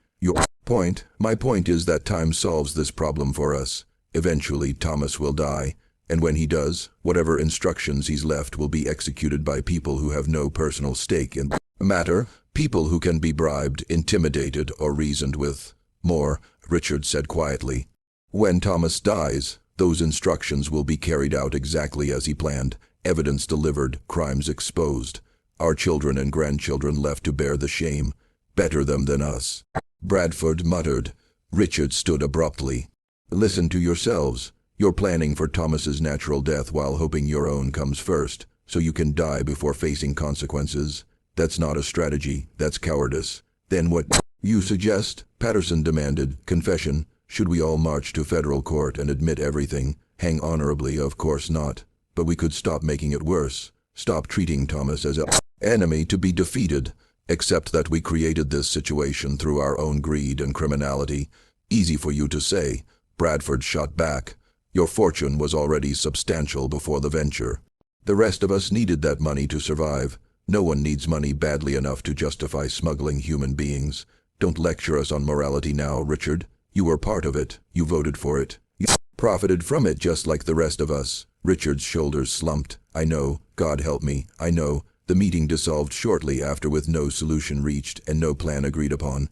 My point is that time solves this problem for us. Eventually, Thomas will die, and when he does, whatever instructions he's left will be executed by people who have no personal stake in the matter, people who can be bribed, intimidated, or reasoned with. More, Richard said quietly. When Thomas dies, those instructions will be carried out exactly as he planned, evidence delivered, crimes exposed. Our children and grandchildren left to bear the shame. Better them than us. Bradford muttered. Richard stood abruptly. Listen to yourselves. You're planning for Thomas's natural death while hoping your own comes first, so you can die before facing consequences. That's not a strategy, that's cowardice. Then what you suggest? Patterson demanded. Confession. Should we all march to federal court and admit everything? Hang honorably, of course not. But we could stop making it worse. Stop treating Thomas as an enemy to be defeated. Except that we created this situation through our own greed and criminality. Easy for you to say. Bradford shot back. Your fortune was already substantial before the venture. The rest of us needed that money to survive. No one needs money badly enough to justify smuggling human beings. Don't lecture us on morality now, Richard. You were part of it. You voted for it. You profited from it just like the rest of us. Richard's shoulders slumped. I know. God help me. I know. The meeting dissolved shortly after with no solution reached and no plan agreed upon.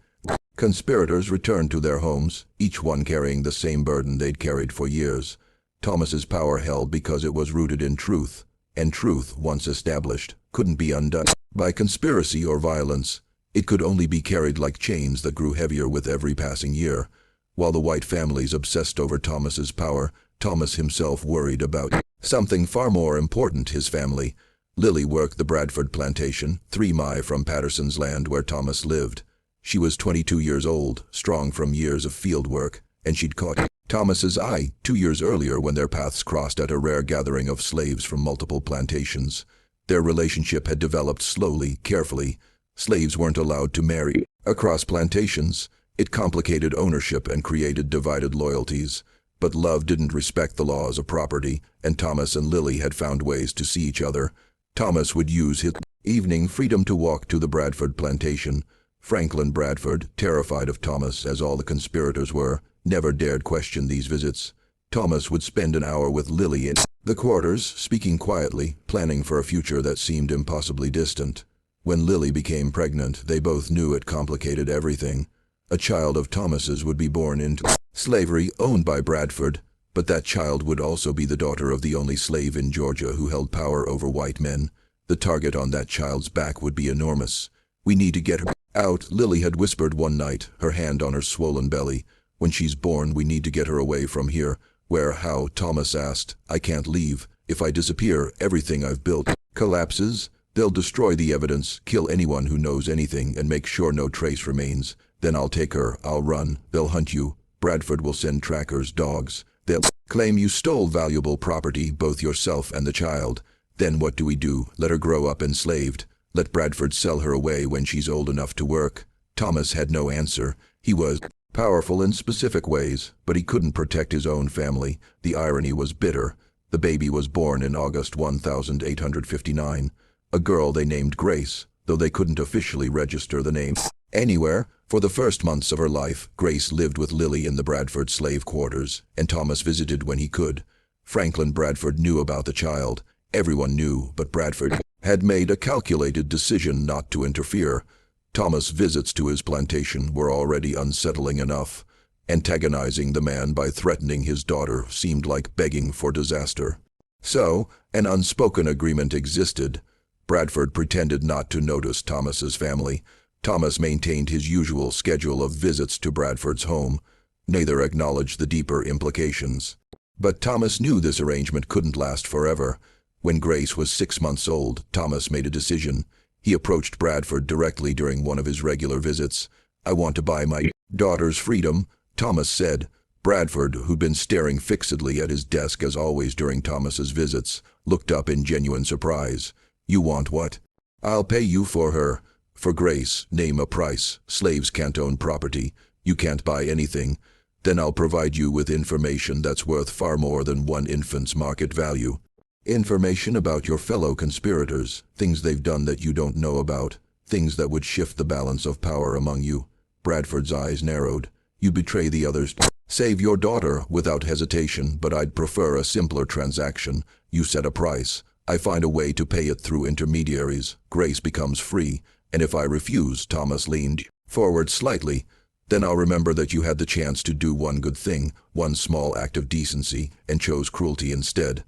Conspirators returned to their homes, each one carrying the same burden they'd carried for years. Thomas's power held because it was rooted in truth, and truth, once established, couldn't be undone by conspiracy or violence. It could only be carried like chains that grew heavier with every passing year. While the white families obsessed over Thomas's power, Thomas himself worried about something far more important, his family. Lily worked the Bradford plantation, 3 miles from Patterson's land where Thomas lived. She was 22 years old, strong from years of field work, and she'd caught Thomas's eye 2 years earlier when their paths crossed at a rare gathering of slaves from multiple plantations. Their relationship had developed slowly, carefully. Slaves weren't allowed to marry across plantations. It complicated ownership and created divided loyalties. But love didn't respect the laws of property, and Thomas and Lily had found ways to see each other. Thomas would use his evening freedom to walk to the Bradford plantation. Franklin Bradford, terrified of Thomas as all the conspirators were, never dared question these visits. Thomas would spend an hour with Lily in the quarters, speaking quietly, planning for a future that seemed impossibly distant. When Lily became pregnant, they both knew it complicated everything. A child of Thomas's would be born into slavery owned by Bradford, but that child would also be the daughter of the only slave in Georgia who held power over white men. The target on that child's back would be enormous. We need to get her out, Lily had whispered one night, her hand on her swollen belly. When she's born, we need to get her away from here. Where, how? Thomas asked. I can't leave. If I disappear, everything I've built collapses. They'll destroy the evidence, kill anyone who knows anything, and make sure no trace remains. Then I'll take her, I'll run, they'll hunt you. Bradford will send trackers, dogs. They'll claim you stole valuable property, both yourself and the child. Then what do we do? Let her grow up enslaved. Let Bradford sell her away when she's old enough to work. Thomas had no answer. He was powerful in specific ways, but he couldn't protect his own family. The irony was bitter. The baby was born in August 1859. A girl they named Grace, though they couldn't officially register the name anywhere. For the first months of her life, Grace lived with Lily in the Bradford slave quarters, and Thomas visited when he could. Franklin Bradford knew about the child. Everyone knew, but Bradford had made a calculated decision not to interfere. Thomas' visits to his plantation were already unsettling enough. Antagonizing the man by threatening his daughter seemed like begging for disaster. So, an unspoken agreement existed. Bradford pretended not to notice Thomas's family. Thomas maintained his usual schedule of visits to Bradford's home. Neither acknowledged the deeper implications. But Thomas knew this arrangement couldn't last forever. When Grace was 6 months old, Thomas made a decision. He approached Bradford directly during one of his regular visits. I want to buy my daughter's freedom, Thomas said. Bradford, who'd been staring fixedly at his desk as always during Thomas's visits, looked up in genuine surprise. You want what? I'll pay you for her. For Grace, name a price. Slaves can't own property. You can't buy anything. Then I'll provide you with information that's worth far more than one infant's market value. Information about your fellow conspirators, things they've done that you don't know about, things that would shift the balance of power among you. Bradford's eyes narrowed. You betray the others. Save your daughter without hesitation, but I'd prefer a simpler transaction. You set a price. I find a way to pay it through intermediaries. Grace becomes free. And if I refuse, Thomas leaned forward slightly, then I'll remember that you had the chance to do one good thing, one small act of decency, and chose cruelty instead.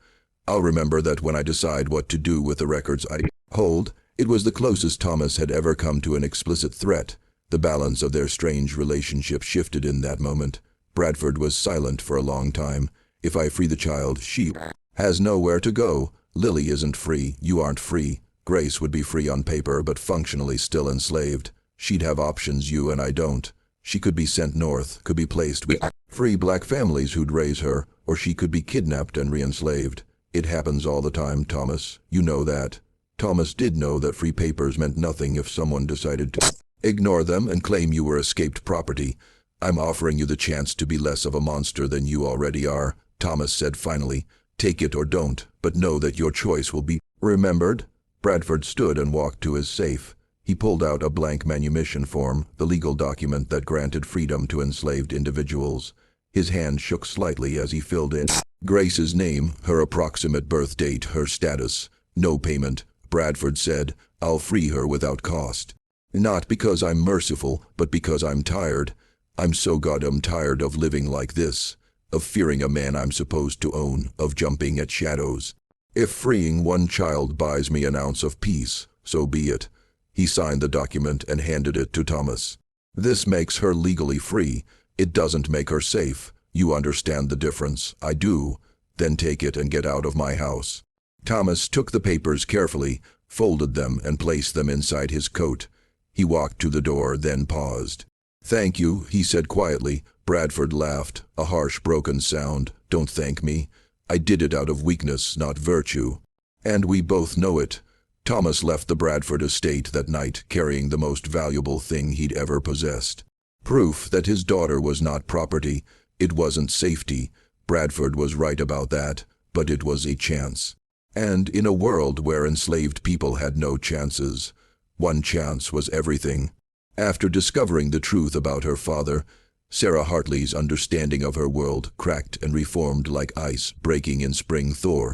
I'll remember that when I decide what to do with the records I hold. It was the closest Thomas had ever come to an explicit threat. The balance of their strange relationship shifted in that moment. Bradford was silent for a long time. If I free the child, she has nowhere to go. Lily isn't free. You aren't free. Grace would be free on paper, but functionally still enslaved. She'd have options you and I don't. She could be sent north, could be placed with free black families who'd raise her, or she could be kidnapped and re-enslaved. It happens all the time, Thomas. You know that. Thomas did know that free papers meant nothing if someone decided to ignore them and claim you were escaped property. I'm offering you the chance to be less of a monster than you already are, Thomas said finally. Take it or don't, but know that your choice will be remembered. Bradford stood and walked to his safe. He pulled out a blank manumission form, the legal document that granted freedom to enslaved individuals. His hand shook slightly as he filled in Grace's name, her approximate birth date, her status. No payment, Bradford said. I'll free her without cost. Not because I'm merciful, but because I'm tired. I'm so goddamn tired of living like this, of fearing a man I'm supposed to own, of jumping at shadows. If freeing one child buys me an ounce of peace, so be it. He signed the document and handed it to Thomas. This makes her legally free. It doesn't make her safe. You understand the difference. I do. Then take it and get out of my house. Thomas took the papers carefully, folded them and placed them inside his coat. He walked to the door, then paused. Thank you, he said quietly. Bradford laughed, a harsh, broken sound. Don't thank me. I did it out of weakness, not virtue. And we both know it. Thomas left the Bradford estate that night, carrying the most valuable thing he'd ever possessed. Proof that his daughter was not property. It wasn't safety. Bradford was right about that, but it was a chance. And in a world where enslaved people had no chances, one chance was everything. After discovering the truth about her father, Sarah Hartley's understanding of her world cracked and reformed like ice breaking in spring thaw.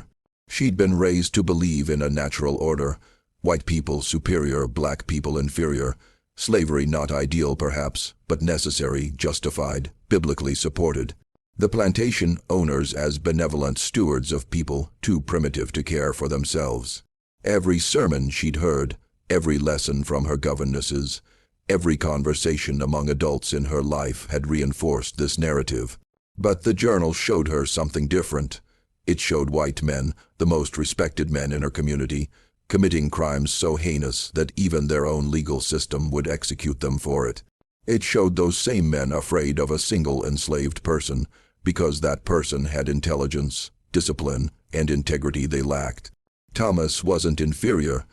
She'd been raised to believe in a natural order. White people superior, black people inferior. Slavery not ideal perhaps, but necessary, justified, biblically supported. The plantation owners as benevolent stewards of people too primitive to care for themselves. Every sermon she'd heard, every lesson from her governesses, every conversation among adults in her life had reinforced this narrative. But the journal showed her something different. It showed white men, the most respected men in her community, committing crimes so heinous that even their own legal system would execute them for it. It showed those same men afraid of a single enslaved person, because that person had intelligence, discipline, and integrity they lacked. Thomas wasn't inferior.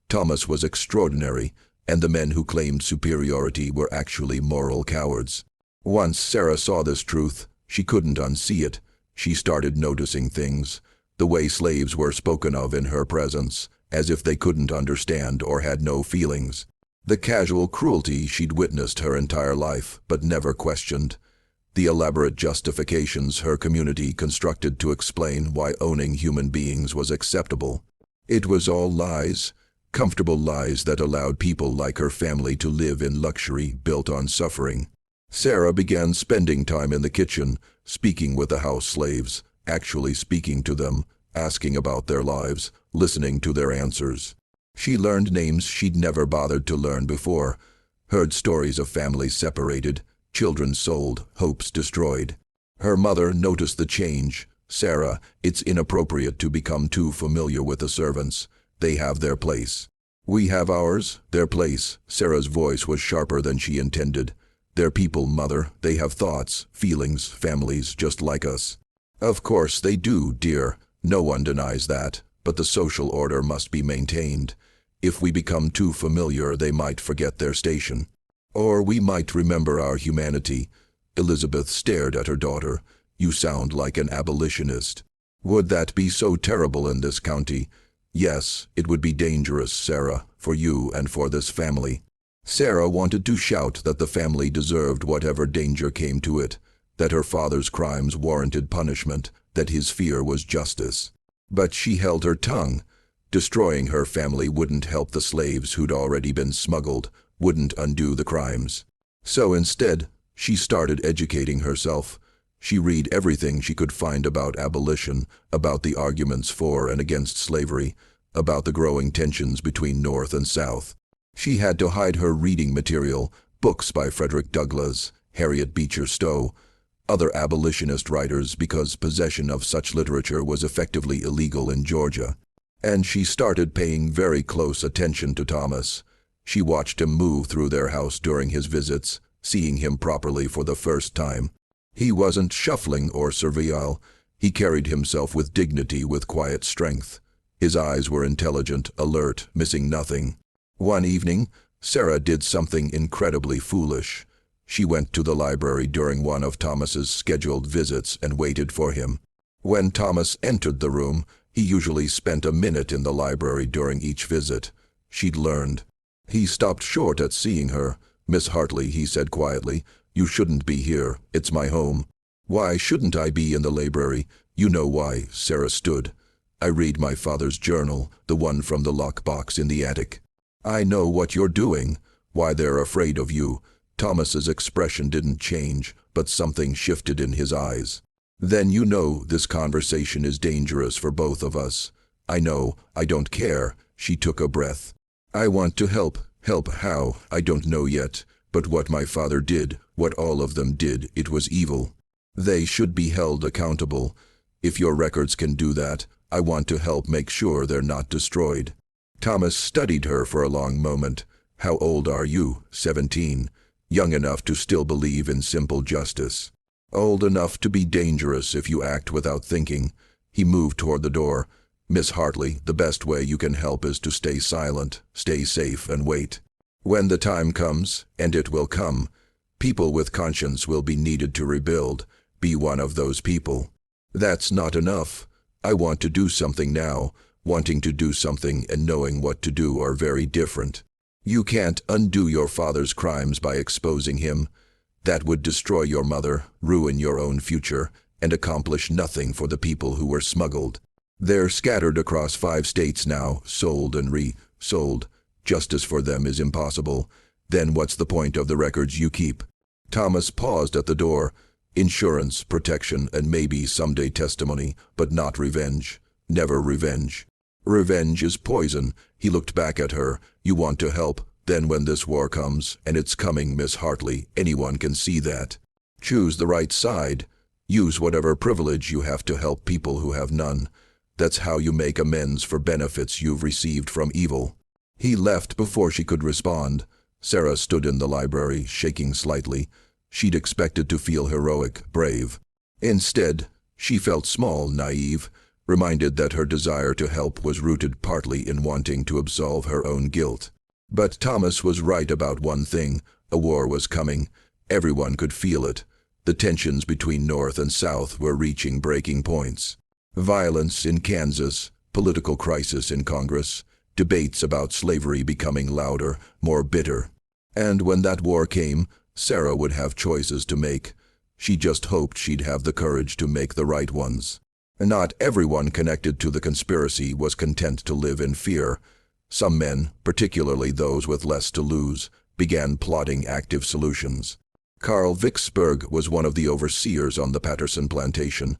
Thomas was extraordinary, and the men who claimed superiority were actually moral cowards. Once Sarah saw this truth, she couldn't unsee it. She started noticing things, the way slaves were spoken of in her presence, as if they couldn't understand or had no feelings. The casual cruelty she'd witnessed her entire life, but never questioned. The elaborate justifications her community constructed to explain why owning human beings was acceptable. It was all lies, comfortable lies that allowed people like her family to live in luxury built on suffering. Sarah began spending time in the kitchen, speaking with the house slaves, actually speaking to them, asking about their lives, listening to their answers. She learned names she'd never bothered to learn before, heard stories of families separated, children sold, hopes destroyed. Her mother noticed the change. Sarah, it's inappropriate to become too familiar with the servants. They have their place. We have ours, their place. Sarah's voice was sharper than she intended. They're people, Mother. They have thoughts, feelings, families, just like us. Of course they do, dear. No one denies that. But the social order must be maintained. If we become too familiar, they might forget their station. Or we might remember our humanity. Elizabeth stared at her daughter. You sound like an abolitionist. Would that be so terrible in this county? Yes, it would be dangerous, Sarah, for you and for this family. Sarah wanted to shout that the family deserved whatever danger came to it, that her father's crimes warranted punishment, that his fear was justice. But she held her tongue. Destroying her family wouldn't help the slaves who'd already been smuggled, wouldn't undo the crimes. So instead, she started educating herself. She read everything she could find about abolition, about the arguments for and against slavery, about the growing tensions between North and South. She had to hide her reading material, books by Frederick Douglass, Harriet Beecher Stowe, other abolitionist writers, because possession of such literature was effectively illegal in Georgia. And she started paying very close attention to Thomas. She watched him move through their house during his visits, seeing him properly for the first time. He wasn't shuffling or servile. He carried himself with dignity, with quiet strength. His eyes were intelligent, alert, missing nothing. One evening, Sarah did something incredibly foolish. She went to the library during one of Thomas's scheduled visits and waited for him. When Thomas entered the room, he usually spent a minute in the library during each visit. She'd learned. He stopped short at seeing her. "Miss Hartley," he said quietly, "you shouldn't be here. It's my home." "Why shouldn't I be in the library?" "You know why," Sarah stood. "I read my father's journal, the one from the lockbox in the attic. I know what you're doing, why they're afraid of you." Thomas's expression didn't change, but something shifted in his eyes. "Then you know this conversation is dangerous for both of us." "I know, I don't care." She took a breath. "I want to help. Help how? I don't know yet. But what my father did, what all of them did, it was evil. They should be held accountable. If your records can do that, I want to help make sure they're not destroyed." Thomas studied her for a long moment. "How old are you?" 17. "Young enough to still believe in simple justice. Old enough to be dangerous if you act without thinking." He moved toward the door. "Miss Hartley, the best way you can help is to stay silent, stay safe, and wait. When the time comes, and it will come, people with conscience will be needed to rebuild. Be one of those people." "That's not enough. I want to do something now." Wanting to do something and knowing what to do are very different. You can't undo your father's crimes by exposing him. That would destroy your mother, ruin your own future, and accomplish nothing for the people who were smuggled. They're scattered across 5 states now, sold and re-sold. Justice for them is impossible. Then what's the point of the records you keep? Thomas paused at the door. Insurance, protection, and maybe someday testimony, but not revenge. Never revenge. Revenge is poison. He looked back at her. "You want to help? Then when this war comes, and it's coming, Miss Hartley, anyone can see that. Choose the right side. Use whatever privilege you have to help people who have none. That's how you make amends for benefits you've received from evil." He left before she could respond. Sarah stood in the library, shaking slightly. She'd expected to feel heroic, brave. Instead, she felt small, naive, reminded that her desire to help was rooted partly in wanting to absolve her own guilt. But Thomas was right about one thing. A war was coming. Everyone could feel it. The tensions between North and South were reaching breaking points. Violence in Kansas, political crisis in Congress, debates about slavery becoming louder, more bitter. And when that war came, Sarah would have choices to make. She just hoped she'd have the courage to make the right ones. Not everyone connected to the conspiracy was content to live in fear. Some men, particularly those with less to lose, began plotting active solutions. Carl Vicksburg was one of the overseers on the Patterson plantation,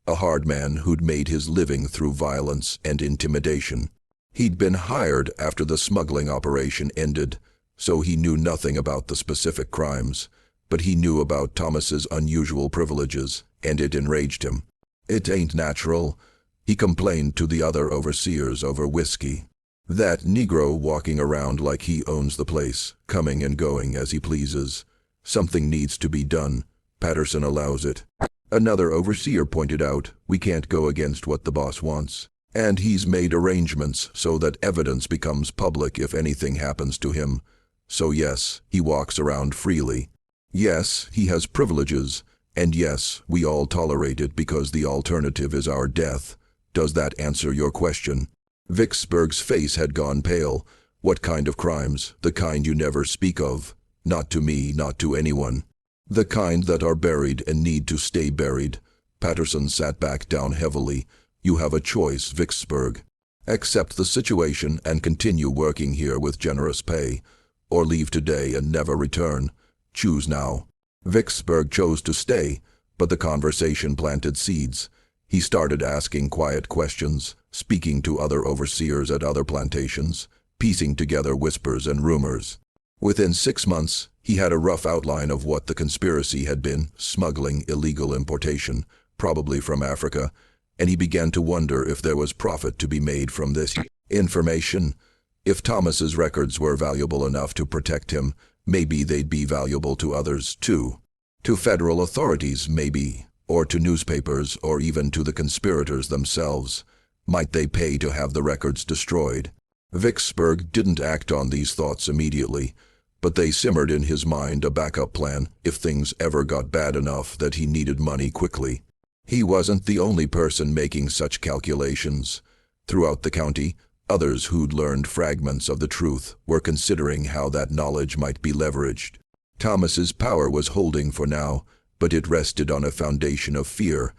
a hard man who'd made his living through violence and intimidation. He'd been hired after the smuggling operation ended, so he knew nothing about the specific crimes, but he knew about Thomas's unusual privileges, and it enraged him. "It ain't natural," he complained to the other overseers over whiskey. "That Negro walking around like he owns the place, coming and going as he pleases. Something needs to be done. Patterson allows it." Another overseer pointed out, "We can't go against what the boss wants. And he's made arrangements so that evidence becomes public if anything happens to him. So yes, he walks around freely. Yes, he has privileges. And yes, we all tolerate it because the alternative is our death. Does that answer your question? Vicksburg's face had gone pale. What kind of crimes? The kind you never speak of. Not to me, not to anyone. The kind that are buried and need to stay buried. Patterson sat back down heavily. You have a choice, Vicksburg. Accept the situation and continue working here with generous pay, or leave today and never return. Choose now. Vicksburg chose to stay, but the conversation planted seeds. He started asking quiet questions, speaking to other overseers at other plantations, piecing together whispers and rumors. Within 6 months, he had a rough outline of what the conspiracy had been: smuggling, illegal importation, probably from Africa, and he began to wonder if there was profit to be made from this information. If Thomas's records were valuable enough to protect him, maybe they'd be valuable to others too. To federal authorities, maybe, or to newspapers, or even to the conspirators themselves. Might they pay to have the records destroyed? Vicksburg didn't act on these thoughts immediately, but they simmered in his mind, a backup plan if things ever got bad enough that he needed money quickly. He wasn't the only person making such calculations. Throughout the county, others who'd learned fragments of the truth were considering how that knowledge might be leveraged. Thomas's power was holding for now, but it rested on a foundation of fear,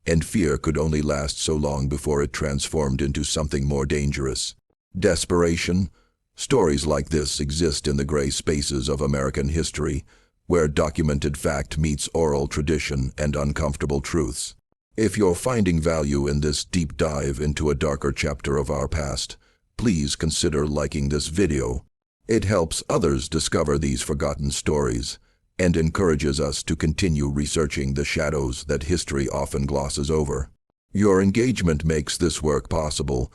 and fear could only last so long before it transformed into something more dangerous. Desperation. Stories like this exist in the gray spaces of American history, where documented fact meets oral tradition and uncomfortable truths. If you're finding value in this deep dive into a darker chapter of our past, please consider liking this video. It helps others discover these forgotten stories and encourages us to continue researching the shadows that history often glosses over. Your engagement makes this work possible.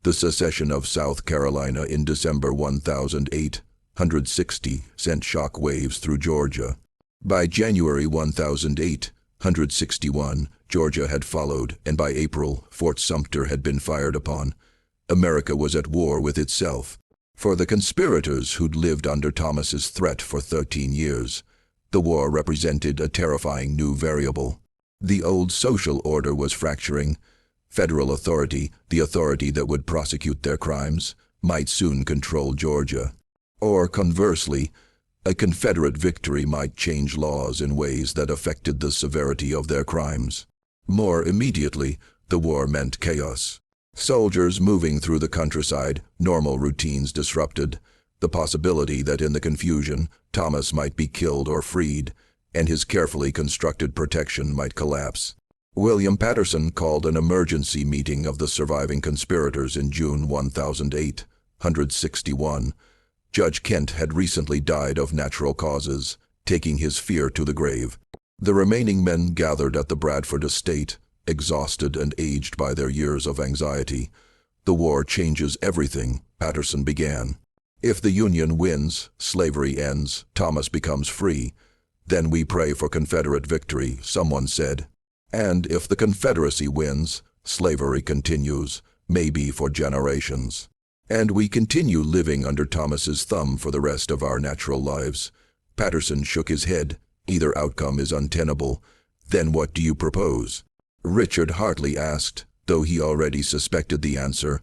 The secession of South Carolina in December 1860 sent shock waves through Georgia. By January 1861, Georgia had followed, and by April, Fort Sumter had been fired upon. America was at war with itself. For the conspirators who'd lived under Thomas's threat for 13 years, the war represented a terrifying new variable. The old social order was fracturing. Federal authority, the authority that would prosecute their crimes, might soon control Georgia. Or conversely, a Confederate victory might change laws in ways that affected the severity of their crimes. More immediately, the war meant chaos. Soldiers moving through the countryside, normal routines disrupted, the possibility that in the confusion, Thomas might be killed or freed, and his carefully constructed protection might collapse. William Patterson called an emergency meeting of the surviving conspirators in June 1861. Judge Kent had recently died of natural causes, taking his fear to the grave. The remaining men gathered at the Bradford estate, exhausted and aged by their years of anxiety. The war changes everything, Patterson began. If the Union wins, slavery ends, Thomas becomes free. Then we pray for Confederate victory, someone said. And if the Confederacy wins, slavery continues, maybe for generations. And we continue living under Thomas's thumb for the rest of our natural lives. Patterson shook his head. Either outcome is untenable. Then what do you propose? Richard Hartley asked, though he already suspected the answer.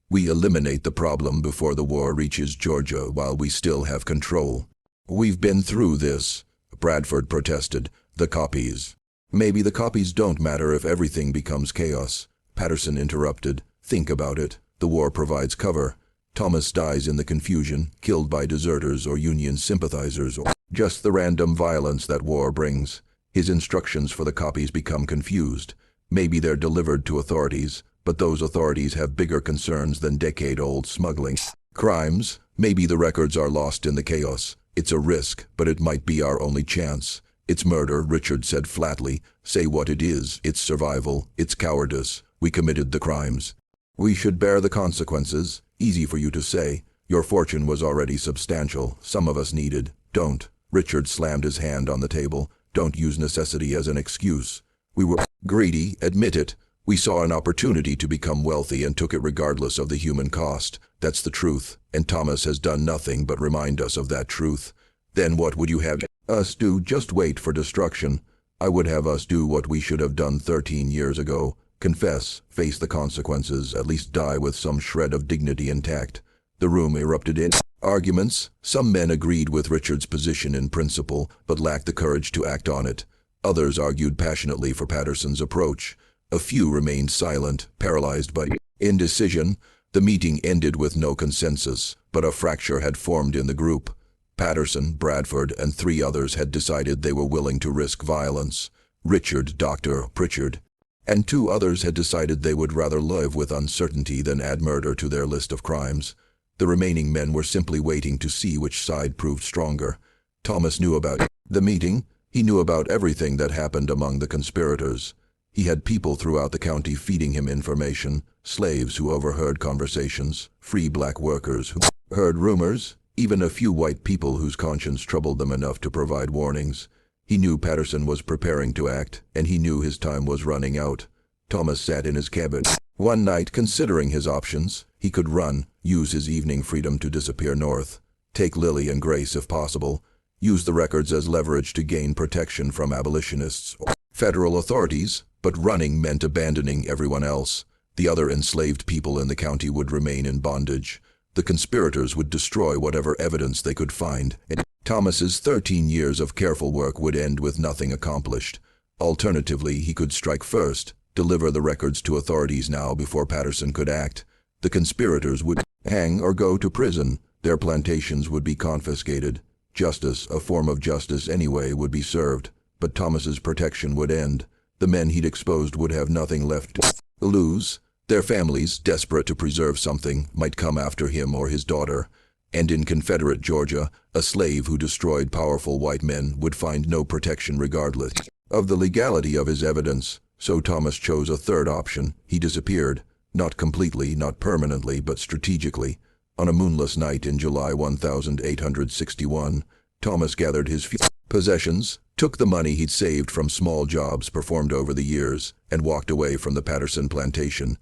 We eliminate the problem before the war reaches Georgia while we still have control. We've been through this, Bradford protested. The copies. Maybe the copies don't matter if everything becomes chaos, Patterson interrupted. Think about it. The war provides cover. Thomas dies in the confusion, killed by deserters or Union sympathizers, or just the random violence that war brings. His instructions for the copies become confused. Maybe they're delivered to authorities, but those authorities have bigger concerns than decade-old smuggling crimes. Maybe the records are lost in the chaos. It's a risk, but it might be our only chance. It's murder, Richard said flatly. Say what it is. It's survival. It's cowardice. We committed the crimes. We should bear the consequences. Easy for you to say. Your fortune was already substantial. Some of us needed. Don't. Richard slammed his hand on the table. Don't use necessity as an excuse. We were greedy, admit it. We saw an opportunity to become wealthy and took it regardless of the human cost. That's the truth, and Thomas has done nothing but remind us of that truth. Then what would you have us do? Just wait for destruction? I would have us do what we should have done 13 years ago. Confess, face the consequences, at least die with some shred of dignity intact. The room erupted in arguments. Some men agreed with Richard's position in principle, but lacked the courage to act on it. Others argued passionately for Patterson's approach. A few remained silent, paralyzed by indecision. The meeting ended with no consensus, but a fracture had formed in the group. Patterson, Bradford, and 3 others had decided they were willing to risk violence. Richard, Dr. Pritchard, and 2 others had decided they would rather live with uncertainty than add murder to their list of crimes. The remaining men were simply waiting to see which side proved stronger. Thomas knew about the meeting. He knew about everything that happened among the conspirators. He had people throughout the county feeding him information, slaves who overheard conversations, free black workers who heard rumors, even a few white people whose conscience troubled them enough to provide warnings. He knew Patterson was preparing to act, and he knew his time was running out. Thomas sat in his cabin one night considering his options. He could run, use his evening freedom to disappear north, take Lily and Grace if possible, use the records as leverage to gain protection from abolitionists or federal authorities, but running meant abandoning everyone else. The other enslaved people in the county would remain in bondage. The conspirators would destroy whatever evidence they could find, and Thomas's 13 years of careful work would end with nothing accomplished. Alternatively, he could strike first, deliver the records to authorities now before Patterson could act. The conspirators would hang or go to prison. Their plantations would be confiscated. Justice, a form of justice anyway, would be served, but Thomas's protection would end. The men he'd exposed would have nothing left to lose. Their families, desperate to preserve something, might come after him or his daughter. And in Confederate Georgia, a slave who destroyed powerful white men would find no protection regardless of the legality of his evidence. So Thomas chose a third option. He disappeared. Not completely, not permanently, but strategically. On a moonless night in July 1861, Thomas gathered his few possessions, took the money he'd saved from small jobs performed over the years, and walked away from the Patterson plantation.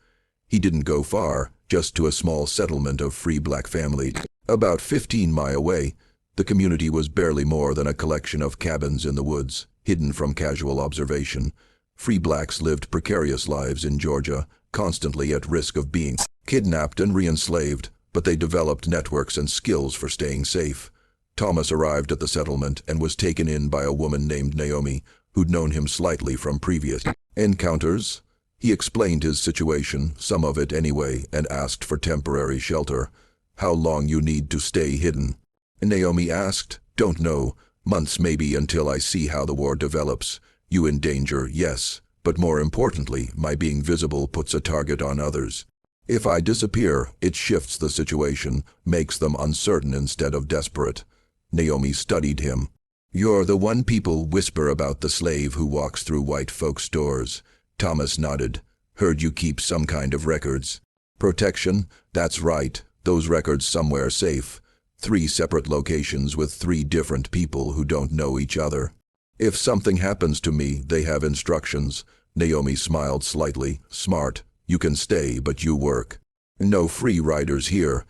He didn't go far, just to a small settlement of free black families. About 15 miles away, the community was barely more than a collection of cabins in the woods, hidden from casual observation. Free blacks lived precarious lives in Georgia, constantly at risk of being kidnapped and re-enslaved, but they developed networks and skills for staying safe. Thomas arrived at the settlement and was taken in by a woman named Naomi, who'd known him slightly from previous encounters. He explained his situation, some of it anyway, and asked for temporary shelter. "How long you need to stay hidden?" Naomi asked. "Don't know. Months maybe, until I see how the war develops. You in danger, yes, but more importantly, my being visible puts a target on others. If I disappear, it shifts the situation, makes them uncertain instead of desperate." Naomi studied him. "You're the one people whisper about, the slave who walks through white folks' doors." Thomas nodded. "Heard you keep some kind of records." "Protection? That's right. Those records somewhere safe. 3 separate locations with 3 different people who don't know each other. If something happens to me, they have instructions." Naomi smiled slightly. "Smart. You can stay, but you work. No free riders here."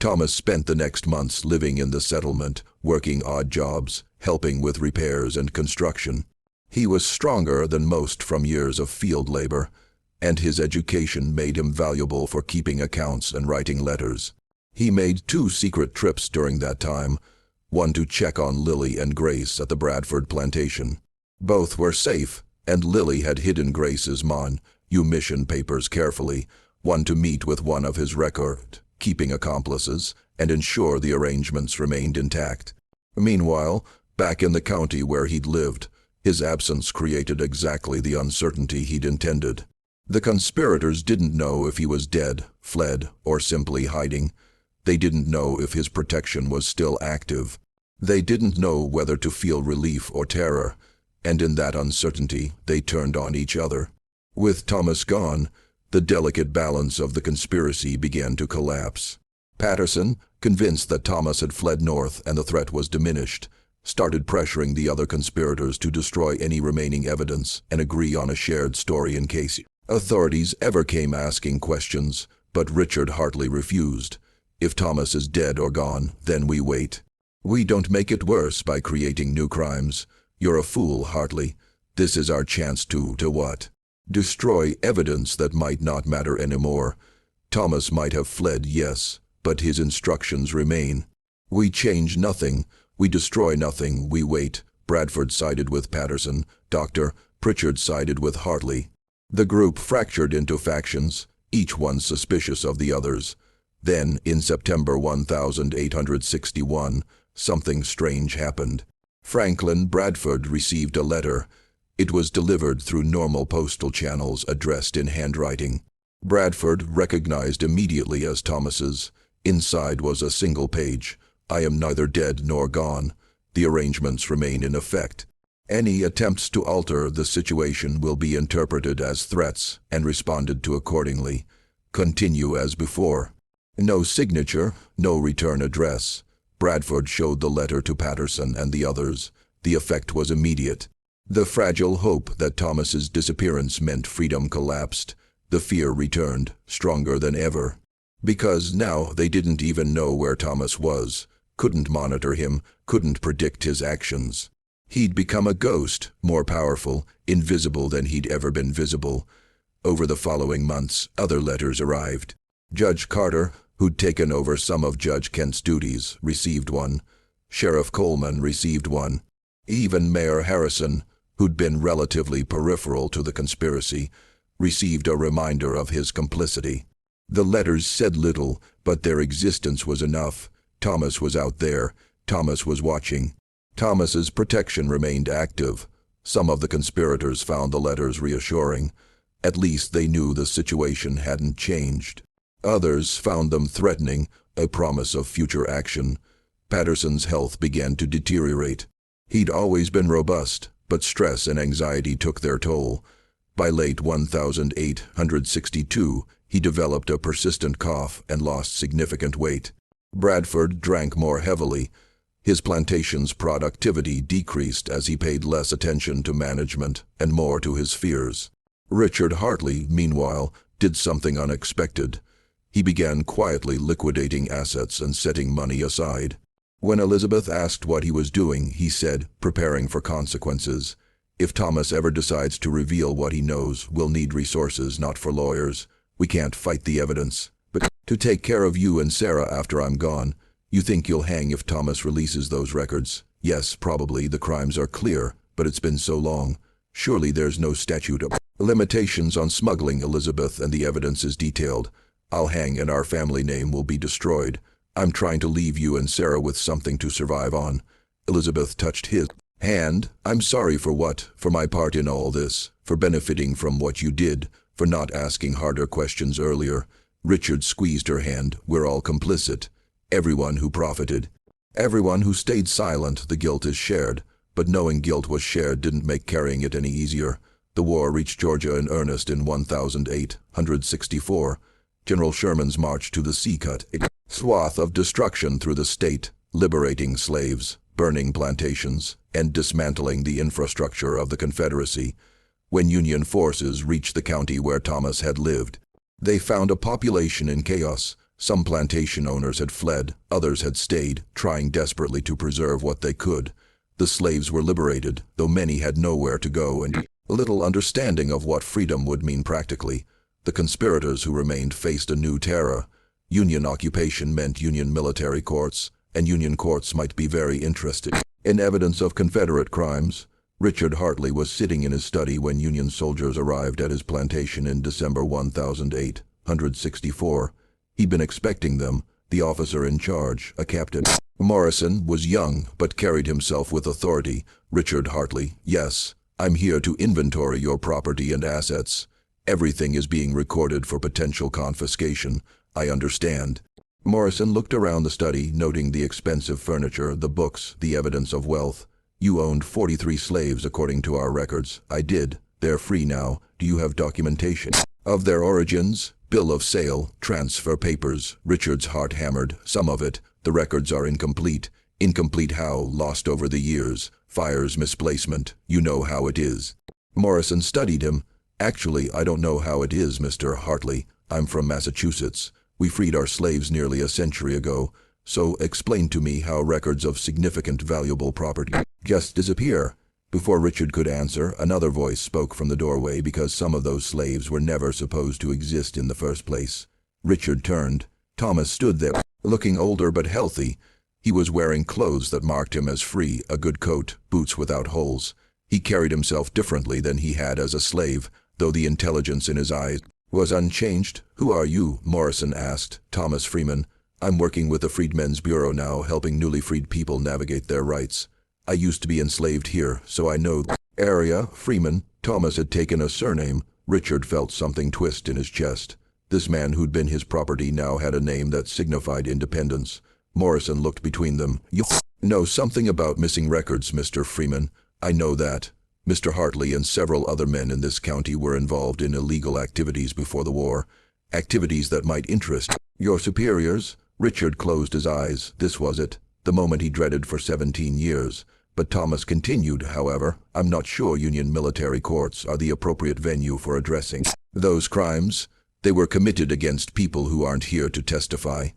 Thomas spent the next months living in the settlement, working odd jobs, helping with repairs and construction. He was stronger than most from years of field labor, and his education made him valuable for keeping accounts and writing letters. He made 2 secret trips during that time, one to check on Lily and Grace at the Bradford plantation. Both were safe, and Lily had hidden Grace's mission papers carefully, one to meet with one of his record-keeping accomplices and ensure the arrangements remained intact. Meanwhile, back in the county where he'd lived, his absence created exactly the uncertainty he'd intended. The conspirators didn't know if he was dead, fled, or simply hiding. They didn't know if his protection was still active. They didn't know whether to feel relief or terror, and in that uncertainty, they turned on each other. With Thomas gone, the delicate balance of the conspiracy began to collapse. Patterson, convinced that Thomas had fled north and the threat was diminished, started pressuring the other conspirators to destroy any remaining evidence and agree on a shared story in case authorities ever came asking questions, but Richard Hartley refused. "If Thomas is dead or gone, then we wait. We don't make it worse by creating new crimes." "You're a fool, Hartley." This is our chance to what? Destroy evidence that might not matter anymore. Thomas might have fled, yes, but his instructions remain. We change nothing. We destroy nothing. We wait. Bradford sided with Patterson. Dr. Pritchard sided with Hartley. The group fractured into factions, each one suspicious of the others. Then, in September 1861, something strange happened. Franklin Bradford received a letter. It was delivered through normal postal channels addressed in handwriting. Bradford recognized immediately as Thomas's. Inside was a single page. I am neither dead nor gone. The arrangements remain in effect. Any attempts to alter the situation will be interpreted as threats and responded to accordingly. Continue as before. No signature, no return address. Bradford showed the letter to Patterson and the others. The effect was immediate. The fragile hope that Thomas's disappearance meant freedom collapsed. The fear returned, stronger than ever. Because now they didn't even know where Thomas was, couldn't monitor him, couldn't predict his actions. He'd become a ghost, more powerful, invisible than he'd ever been visible. Over the following months, other letters arrived. Judge Carter, who'd taken over some of Judge Kent's duties, received one. Sheriff Coleman received one. Even Mayor Harrison, who'd been relatively peripheral to the conspiracy, received a reminder of his complicity. The letters said little, but their existence was enough. Thomas was out there. Thomas was watching. Thomas's protection remained active. Some of the conspirators found the letters reassuring. At least they knew the situation hadn't changed. Others found them threatening, a promise of future action. Patterson's health began to deteriorate. He'd always been robust, but stress and anxiety took their toll. By late 1862, he developed a persistent cough and lost significant weight. Bradford drank more heavily. His plantation's productivity decreased as he paid less attention to management and more to his fears. Richard Hartley, meanwhile, did something unexpected. He began quietly liquidating assets and setting money aside. When Elizabeth asked what he was doing, he said, preparing for consequences. If Thomas ever decides to reveal what he knows, we'll need resources, not for lawyers. We can't fight the evidence, but to take care of you and Sarah after I'm gone. You think you'll hang if Thomas releases those records? Yes, probably. The crimes are clear, but it's been so long. Surely there's no statute of limitations on smuggling, Elizabeth, and the evidence is detailed. I'll hang and our family name will be destroyed. I'm trying to leave you and Sarah with something to survive on. Elizabeth touched his hand. I'm sorry for what? For my part in all this, for benefiting from what you did, for not asking harder questions earlier. Richard squeezed her hand. We're all complicit. Everyone who profited. Everyone who stayed silent. The guilt is shared. But knowing guilt was shared didn't make carrying it any easier. The war reached Georgia in earnest in 1864. General Sherman's march to the sea cut a swath of destruction through the state, liberating slaves, burning plantations, and dismantling the infrastructure of the Confederacy. When Union forces reached the county where Thomas had lived, they found a population in chaos. Some plantation owners had fled, others had stayed, trying desperately to preserve what they could. The slaves were liberated, though many had nowhere to go and little understanding of what freedom would mean practically. The conspirators who remained faced a new terror. Union occupation meant Union military courts, and Union courts might be very interested in evidence of Confederate crimes. Richard Hartley was sitting in his study when Union soldiers arrived at his plantation in December 1864. He'd been expecting them. The officer in charge, a Captain Morrison, was young but carried himself with authority. Richard Hartley, yes, I'm here to inventory your property and assets. Everything is being recorded for potential confiscation. I understand. Morrison looked around the study, noting the expensive furniture, the books, the evidence of wealth. You owned 43 slaves according to our records. I did. They're free now. Do you have documentation of their origins? Bill of sale, transfer papers. Richard's heart hammered. Some of it. The records are incomplete. Incomplete how? Lost over the years. Fires, misplacement. You know how it is. Morrison studied him. Actually, I don't know how it is, Mr. Hartley. I'm from Massachusetts. We freed our slaves nearly a century ago. So explain to me how records of significant valuable property just disappear. Before Richard could answer, another voice spoke from the doorway because some of those slaves were never supposed to exist in the first place. Richard turned. Thomas stood there, looking older but healthy. He was wearing clothes that marked him as free, a good coat, boots without holes. He carried himself differently than he had as a slave, though the intelligence in his eyes was unchanged. "Who are you?" Morrison asked. "Thomas Freeman. I'm working with the Freedmen's Bureau now, helping newly freed people navigate their rights. I used to be enslaved here, so I know the area." Freeman. Thomas had taken a surname. Richard felt something twist in his chest. This man who'd been his property now had a name that signified independence. Morrison looked between them. "You know something about missing records, Mr. Freeman. I know that. Mr. Hartley and several other men in this county were involved in illegal activities before the war. Activities that might interest your superiors." Richard closed his eyes. This was it, the moment he dreaded for 17 years. But Thomas continued, "However, I'm not sure Union military courts are the appropriate venue for addressing those crimes. They were committed against people who aren't here to testify.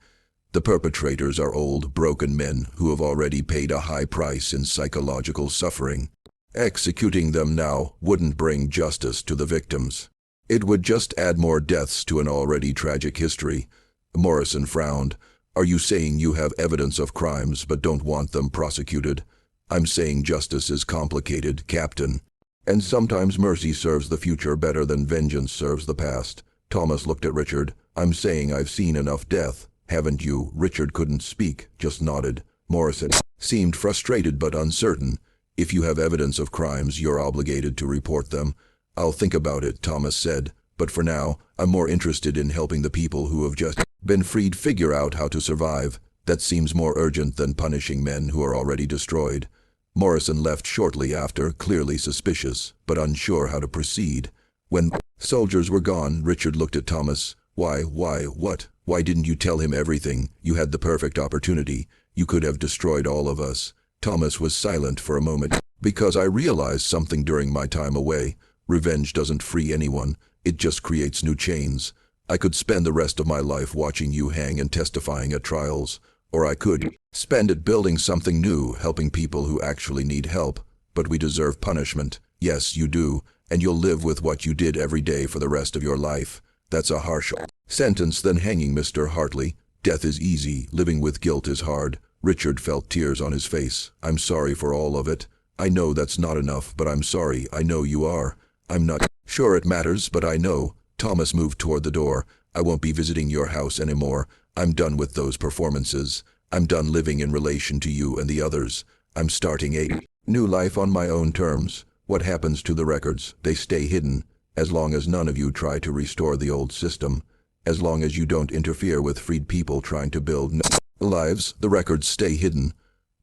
The perpetrators are old, broken men who have already paid a high price in psychological suffering. Executing them now wouldn't bring justice to the victims. It would just add more deaths to an already tragic history." Morrison frowned. "Are you saying you have evidence of crimes but don't want them prosecuted?" "I'm saying justice is complicated, Captain. And sometimes mercy serves the future better than vengeance serves the past." Thomas looked at Richard. "I'm saying I've seen enough death. Haven't you?" Richard couldn't speak, just nodded. Morrison seemed frustrated but uncertain. "If you have evidence of crimes, you're obligated to report them." "I'll think about it," Thomas said. "But for now, I'm more interested in helping the people who have just been freed figure out how to survive. That seems more urgent than punishing men who are already destroyed." Morrison left shortly after, clearly suspicious, but unsure how to proceed. When soldiers were gone, Richard looked at Thomas. What? Why didn't you tell him everything? You had the perfect opportunity. You could have destroyed all of us." Thomas was silent for a moment. "Because I realized something during my time away. Revenge doesn't free anyone. It just creates new chains. I could spend the rest of my life watching you hang and testifying at trials. Or I could spend it building something new, helping people who actually need help. But we deserve punishment. Yes, you do. And you'll live with what you did every day for the rest of your life. That's a harsher sentence than hanging, Mr. Hartley. Death is easy. Living with guilt is hard." Richard felt tears on his face. "I'm sorry for all of it. I know that's not enough, but I'm sorry. I know you are. I'm not sure it matters, but I know." Thomas moved toward the door. "I won't be visiting your house anymore. I'm done with those performances. I'm done living in relation to you and the others. I'm starting a new life on my own terms. What happens to the records? They stay hidden. As long as none of you try to restore the old system. As long as you don't interfere with freed people trying to build new lives, the records stay hidden.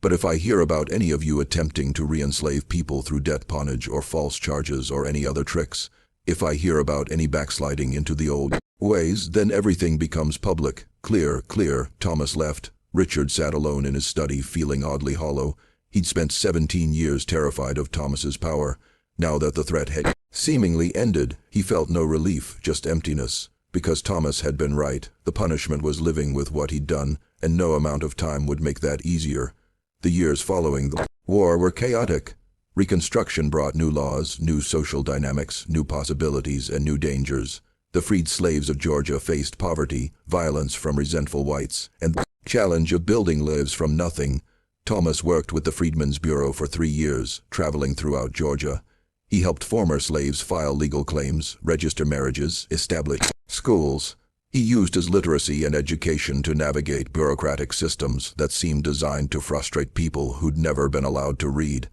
But if I hear about any of you attempting to re-enslave people through debt pawnage or false charges or any other tricks, if I hear about any backsliding into the old ways, then everything becomes public." Clear. Thomas left. Richard sat alone in his study, feeling oddly hollow. He'd spent 17 years terrified of Thomas's power. Now that the threat had seemingly ended, he felt no relief, just emptiness. Because Thomas had been right, the punishment was living with what he'd done, and no amount of time would make that easier. The years following the war were chaotic. Reconstruction brought new laws, new social dynamics, new possibilities, and new dangers. The freed slaves of Georgia faced poverty, violence from resentful whites, and the challenge of building lives from nothing. Thomas worked with the Freedmen's Bureau for 3 years, traveling throughout Georgia. He helped former slaves file legal claims, register marriages, establish schools. He used his literacy and education to navigate bureaucratic systems that seemed designed to frustrate people who'd never been allowed to read.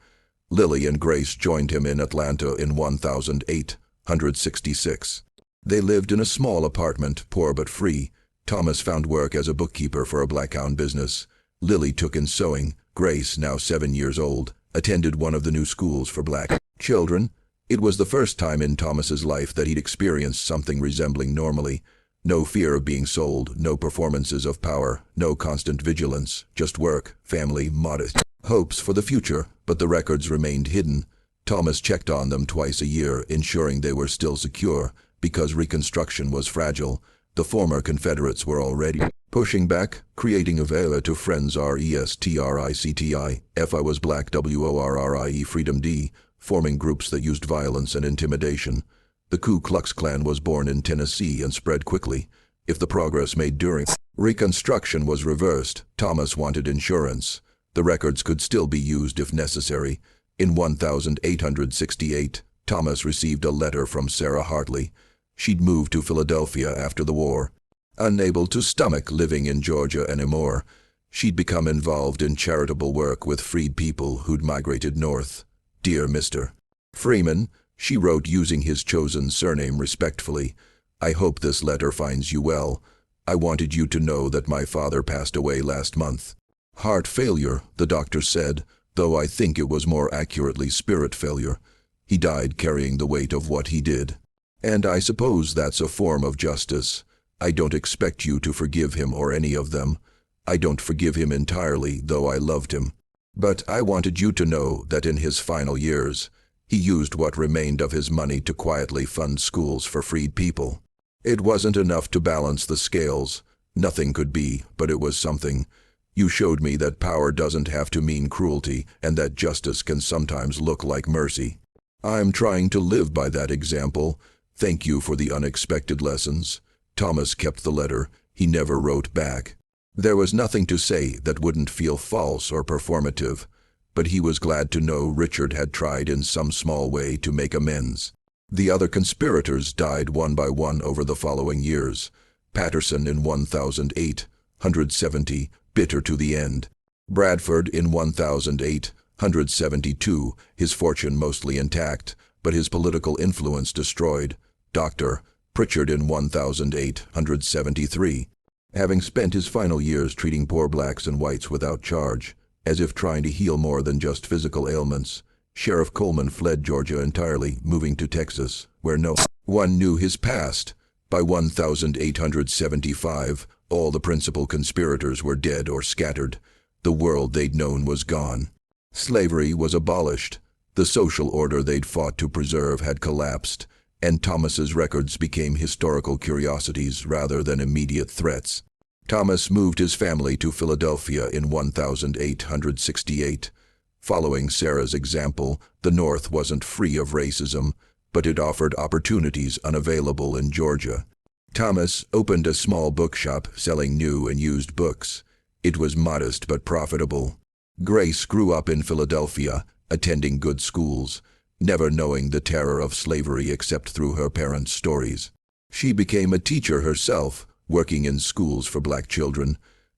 Lily and Grace joined him in Atlanta in 1866. They lived in a small apartment, poor but free. Thomas found work as a bookkeeper for a black-owned business. Lily took in sewing. Grace, now 7 years old, attended one of the new schools for black children. It was the first time in Thomas's life that he'd experienced something resembling normalcy. No fear of being sold, no performances of power, no constant vigilance, just work, family, modest hopes for the future, but the records remained hidden. Thomas checked on them twice a year, ensuring they were still secure, because Reconstruction was fragile. The former Confederates were already pushing back, creating a veil to friends restricti. If I was black WORRIE Freedom D, forming groups that used violence and intimidation. The Ku Klux Klan was born in Tennessee and spread quickly. If the progress made during Reconstruction was reversed, Thomas wanted insurance. The records could still be used if necessary. In 1868, Thomas received a letter from Sarah Hartley. She'd moved to Philadelphia after the war. Unable to stomach living in Georgia anymore, she'd become involved in charitable work with freed people who'd migrated north. "Dear Mr. Freeman," she wrote using his chosen surname respectfully, "I hope this letter finds you well. I wanted you to know that my father passed away last month. Heart failure, the doctor said, though I think it was more accurately spirit failure. He died carrying the weight of what he did. And I suppose that's a form of justice. I don't expect you to forgive him or any of them. I don't forgive him entirely, though I loved him. But I wanted you to know that in his final years, he used what remained of his money to quietly fund schools for freed people. It wasn't enough to balance the scales. Nothing could be, but it was something. You showed me that power doesn't have to mean cruelty and that justice can sometimes look like mercy. I'm trying to live by that example. Thank you for the unexpected lessons." Thomas kept the letter. He never wrote back. There was nothing to say that wouldn't feel false or performative, but he was glad to know Richard had tried in some small way to make amends. The other conspirators died one by one over the following years. Patterson in 1870, bitter to the end. Bradford in 1872, his fortune mostly intact, but his political influence destroyed. Dr. Pritchard in 1873, having spent his final years treating poor blacks and whites without charge, as if trying to heal more than just physical ailments. Sheriff Coleman fled Georgia entirely, moving to Texas, where no one knew his past. By 1875, all the principal conspirators were dead or scattered. The world they'd known was gone. Slavery was abolished. The social order they'd fought to preserve had collapsed, and Thomas's records became historical curiosities rather than immediate threats. Thomas moved his family to Philadelphia in 1868. Following Sarah's example, the North wasn't free of racism, but it offered opportunities unavailable in Georgia. Thomas opened a small bookshop selling new and used books. It was modest but profitable. Grace grew up in Philadelphia, attending good schools, never knowing the terror of slavery except through her parents' stories. She became a teacher herself, working in schools for black children.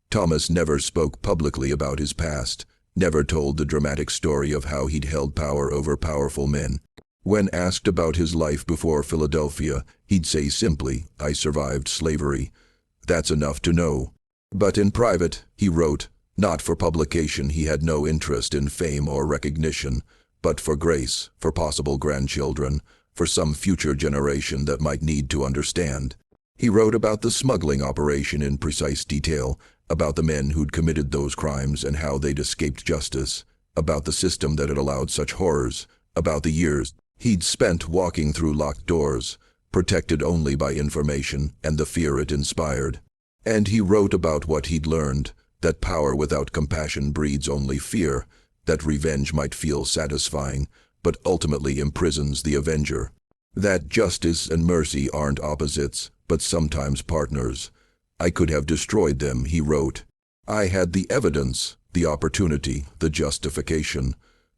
Thomas never spoke publicly about his past, never told the dramatic story of how he'd held power over powerful men. When asked about his life before Philadelphia, he'd say simply, "I survived slavery. That's enough to know." But in private, he wrote, not for publication. He had no interest in fame or recognition, but for Grace, for possible grandchildren, for some future generation that might need to understand. He wrote about the smuggling operation in precise detail, about the men who'd committed those crimes and how they'd escaped justice, about the system that had allowed such horrors, about the years he'd spent walking through locked doors, protected only by information and the fear it inspired. And he wrote about what he'd learned, that power without compassion breeds only fear, that revenge might feel satisfying, but ultimately imprisons the avenger. That justice and mercy aren't opposites, but sometimes partners. I could have destroyed them, he wrote. I had the evidence, the opportunity, the justification,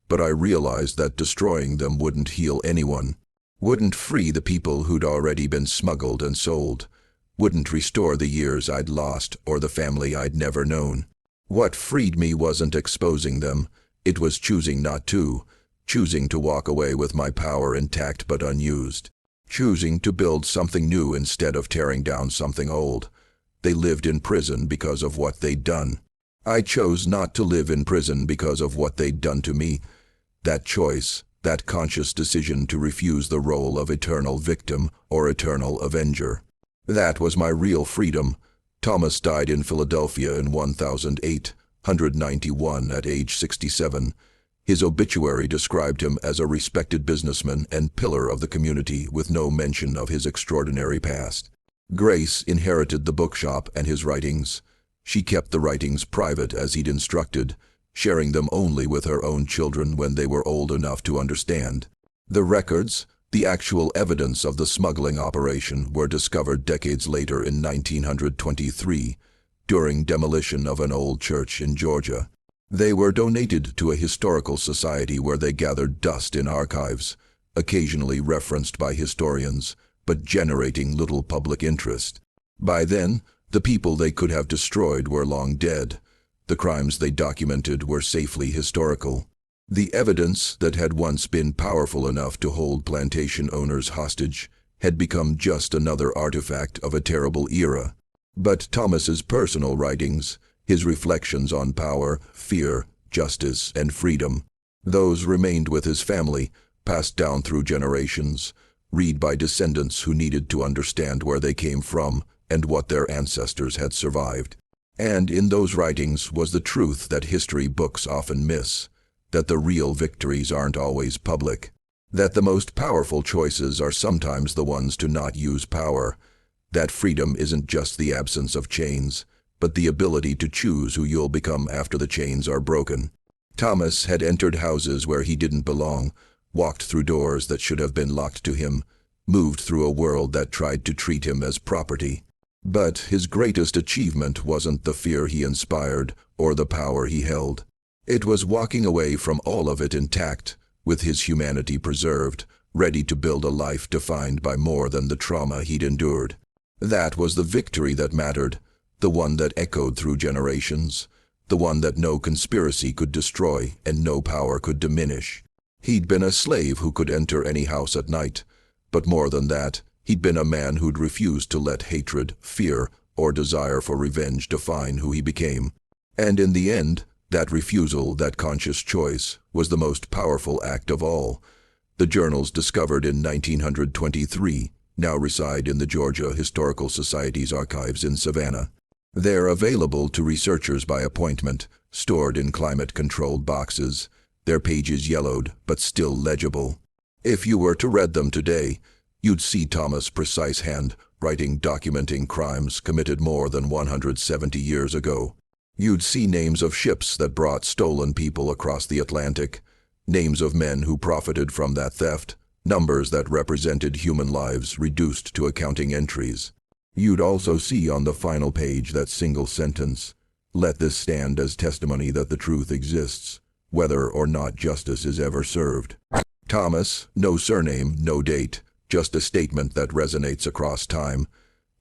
but I realized that destroying them wouldn't heal anyone, wouldn't free the people who'd already been smuggled and sold, wouldn't restore the years I'd lost or the family I'd never known. What freed me wasn't exposing them, it was choosing not to, choosing to walk away with my power intact but unused, choosing to build something new instead of tearing down something old. They lived in prison because of what they'd done. I chose not to live in prison because of what they'd done to me. That choice, that conscious decision to refuse the role of eternal victim or eternal avenger. That was my real freedom. Thomas died in Philadelphia in 1891 at age 67. His obituary described him as a respected businessman and pillar of the community with no mention of his extraordinary past. Grace inherited the bookshop and his writings. She kept the writings private as he'd instructed. sharing them only with her own children when they were old enough to understand. The records, the actual evidence of the smuggling operation, were discovered decades later in 1923, during demolition of an old church in Georgia. They were donated to a historical society where they gathered dust in archives, occasionally referenced by historians, but generating little public interest. By then, the people they could have destroyed were long dead. The crimes they documented were safely historical. The evidence that had once been powerful enough to hold plantation owners hostage had become just another artifact of a terrible era. But Thomas's personal writings, his reflections on power, fear, justice, and freedom, those remained with his family, passed down through generations, read by descendants who needed to understand where they came from and what their ancestors had survived. And in those writings was the truth that history books often miss, that the real victories aren't always public, that the most powerful choices are sometimes the ones to not use power, that freedom isn't just the absence of chains, but the ability to choose who you'll become after the chains are broken. Thomas had entered houses where he didn't belong, walked through doors that should have been locked to him, moved through a world that tried to treat him as property. But his greatest achievement wasn't the fear he inspired or the power he held. It was walking away from all of it intact, with his humanity preserved, ready to build a life defined by more than the trauma he'd endured. That was the victory that mattered, the one that echoed through generations, the one that no conspiracy could destroy and no power could diminish. He'd been a slave who could enter any house at night, but more than that, he'd been a man who'd refused to let hatred, fear, or desire for revenge define who he became. And in the end, that refusal, that conscious choice, was the most powerful act of all. The journals discovered in 1923 now reside in the Georgia Historical Society's archives in Savannah. They're available to researchers by appointment, stored in climate-controlled boxes, their pages yellowed but still legible. If you were to read them today, you'd see Thomas' precise hand writing documenting crimes committed more than 170 years ago. You'd see names of ships that brought stolen people across the Atlantic, names of men who profited from that theft, numbers that represented human lives reduced to accounting entries. You'd also see on the final page that single sentence, "Let this stand as testimony that the truth exists, whether or not justice is ever served." Thomas, no surname, no date, just a statement that resonates across time.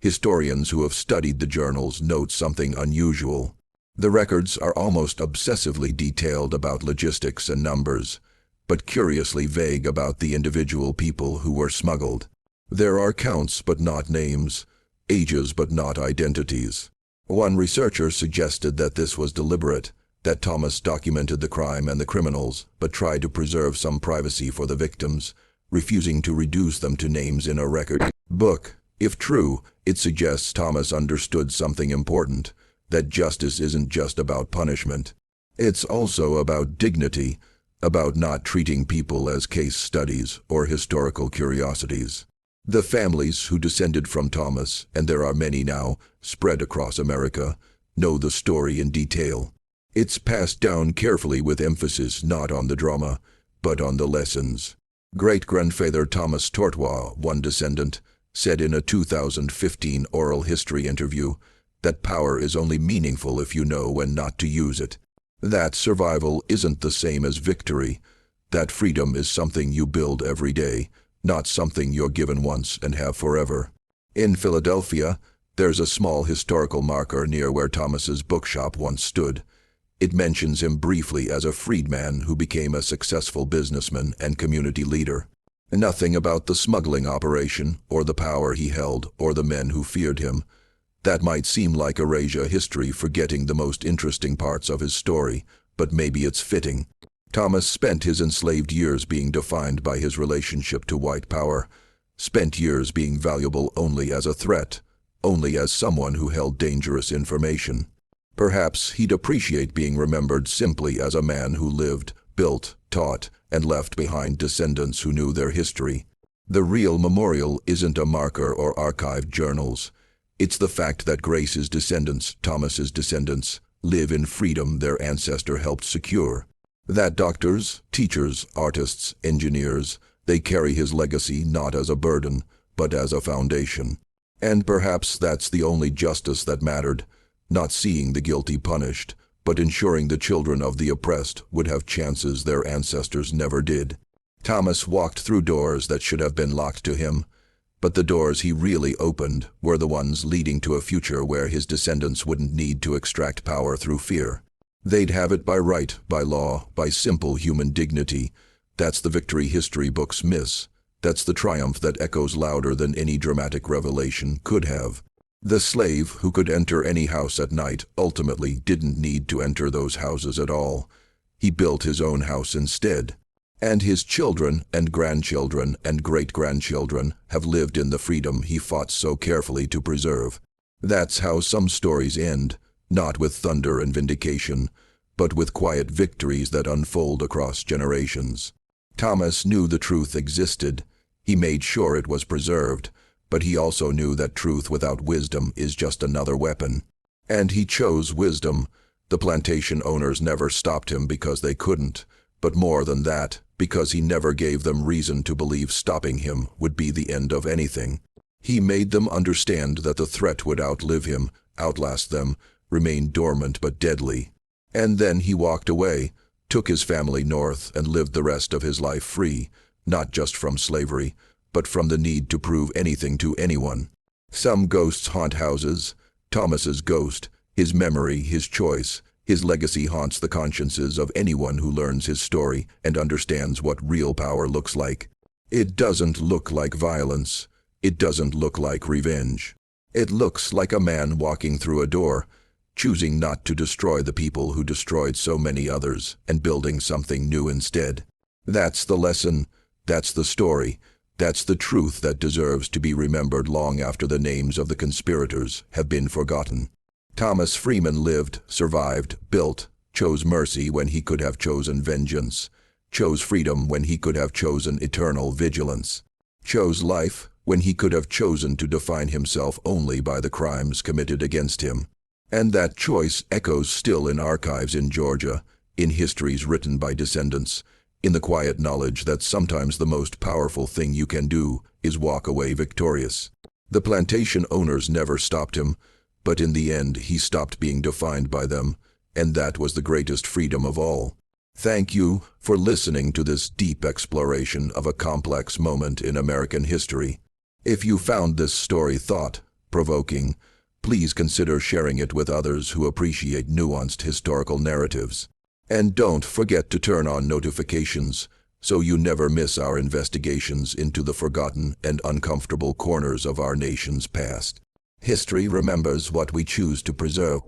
Historians who have studied the journals note something unusual. The records are almost obsessively detailed about logistics and numbers, but curiously vague about the individual people who were smuggled. There are counts but not names, ages but not identities. One researcher suggested that this was deliberate, that Thomas documented the crime and the criminals, but tried to preserve some privacy for the victims, refusing to reduce them to names in a record book. If true, it suggests Thomas understood something important, that justice isn't just about punishment. It's also about dignity, about not treating people as case studies or historical curiosities. The families who descended from Thomas, and there are many now, spread across America, know the story in detail. It's passed down carefully with emphasis not on the drama, but on the lessons. Great-grandfather Thomas Tortois, one descendant, said in a 2015 oral history interview that power is only meaningful if you know when not to use it. That survival isn't the same as victory. That freedom is something you build every day, not something you're given once and have forever. In Philadelphia, there's a small historical marker near where Thomas's bookshop once stood. It mentions him briefly as a freedman who became a successful businessman and community leader. Nothing about the smuggling operation, or the power he held, or the men who feared him. That might seem like erasure history forgetting the most interesting parts of his story, but maybe it's fitting. Thomas spent his enslaved years being defined by his relationship to white power, spent years being valuable only as a threat, only as someone who held dangerous information. Perhaps he'd appreciate being remembered simply as a man who lived, built, taught, and left behind descendants who knew their history. The real memorial isn't a marker or archived journals. It's the fact that Grace's descendants, Thomas's descendants, live in freedom their ancestor helped secure. That doctors, teachers, artists, engineers, they carry his legacy not as a burden, but as a foundation. And perhaps that's the only justice that mattered, not seeing the guilty punished, but ensuring the children of the oppressed would have chances their ancestors never did. Thomas walked through doors that should have been locked to him, but the doors he really opened were the ones leading to a future where his descendants wouldn't need to extract power through fear. They'd have it by right, by law, by simple human dignity. That's the victory history books miss. That's the triumph that echoes louder than any dramatic revelation could have. The slave who could enter any house at night ultimately didn't need to enter those houses at all. He built his own house instead. And his children and grandchildren and great-grandchildren have lived in the freedom he fought so carefully to preserve. That's how some stories end, not with thunder and vindication, but with quiet victories that unfold across generations. Thomas knew the truth existed. He made sure it was preserved, but he also knew that truth without wisdom is just another weapon. And he chose wisdom. The plantation owners never stopped him because they couldn't, but more than that, because he never gave them reason to believe stopping him would be the end of anything. He made them understand that the threat would outlive him, outlast them, remain dormant but deadly. And then he walked away, took his family north, and lived the rest of his life free, not just from slavery, but from the need to prove anything to anyone. Some ghosts haunt houses. Thomas's ghost, his memory, his choice, his legacy haunts the consciences of anyone who learns his story and understands what real power looks like. It doesn't look like violence. It doesn't look like revenge. It looks like a man walking through a door, choosing not to destroy the people who destroyed so many others and building something new instead. That's the lesson. That's the story. That's the truth that deserves to be remembered long after the names of the conspirators have been forgotten. Thomas Freeman lived, survived, built, chose mercy when he could have chosen vengeance, chose freedom when he could have chosen eternal vigilance, chose life when he could have chosen to define himself only by the crimes committed against him. And that choice echoes still in archives in Georgia, in histories written by descendants, in the quiet knowledge that sometimes the most powerful thing you can do is walk away victorious. The plantation owners never stopped him, but in the end he stopped being defined by them, and that was the greatest freedom of all. Thank you for listening to this deep exploration of a complex moment in American history. If you found this story thought-provoking, please consider sharing it with others who appreciate nuanced historical narratives. And don't forget to turn on notifications so you never miss our investigations into the forgotten and uncomfortable corners of our nation's past. History remembers what we choose to preserve.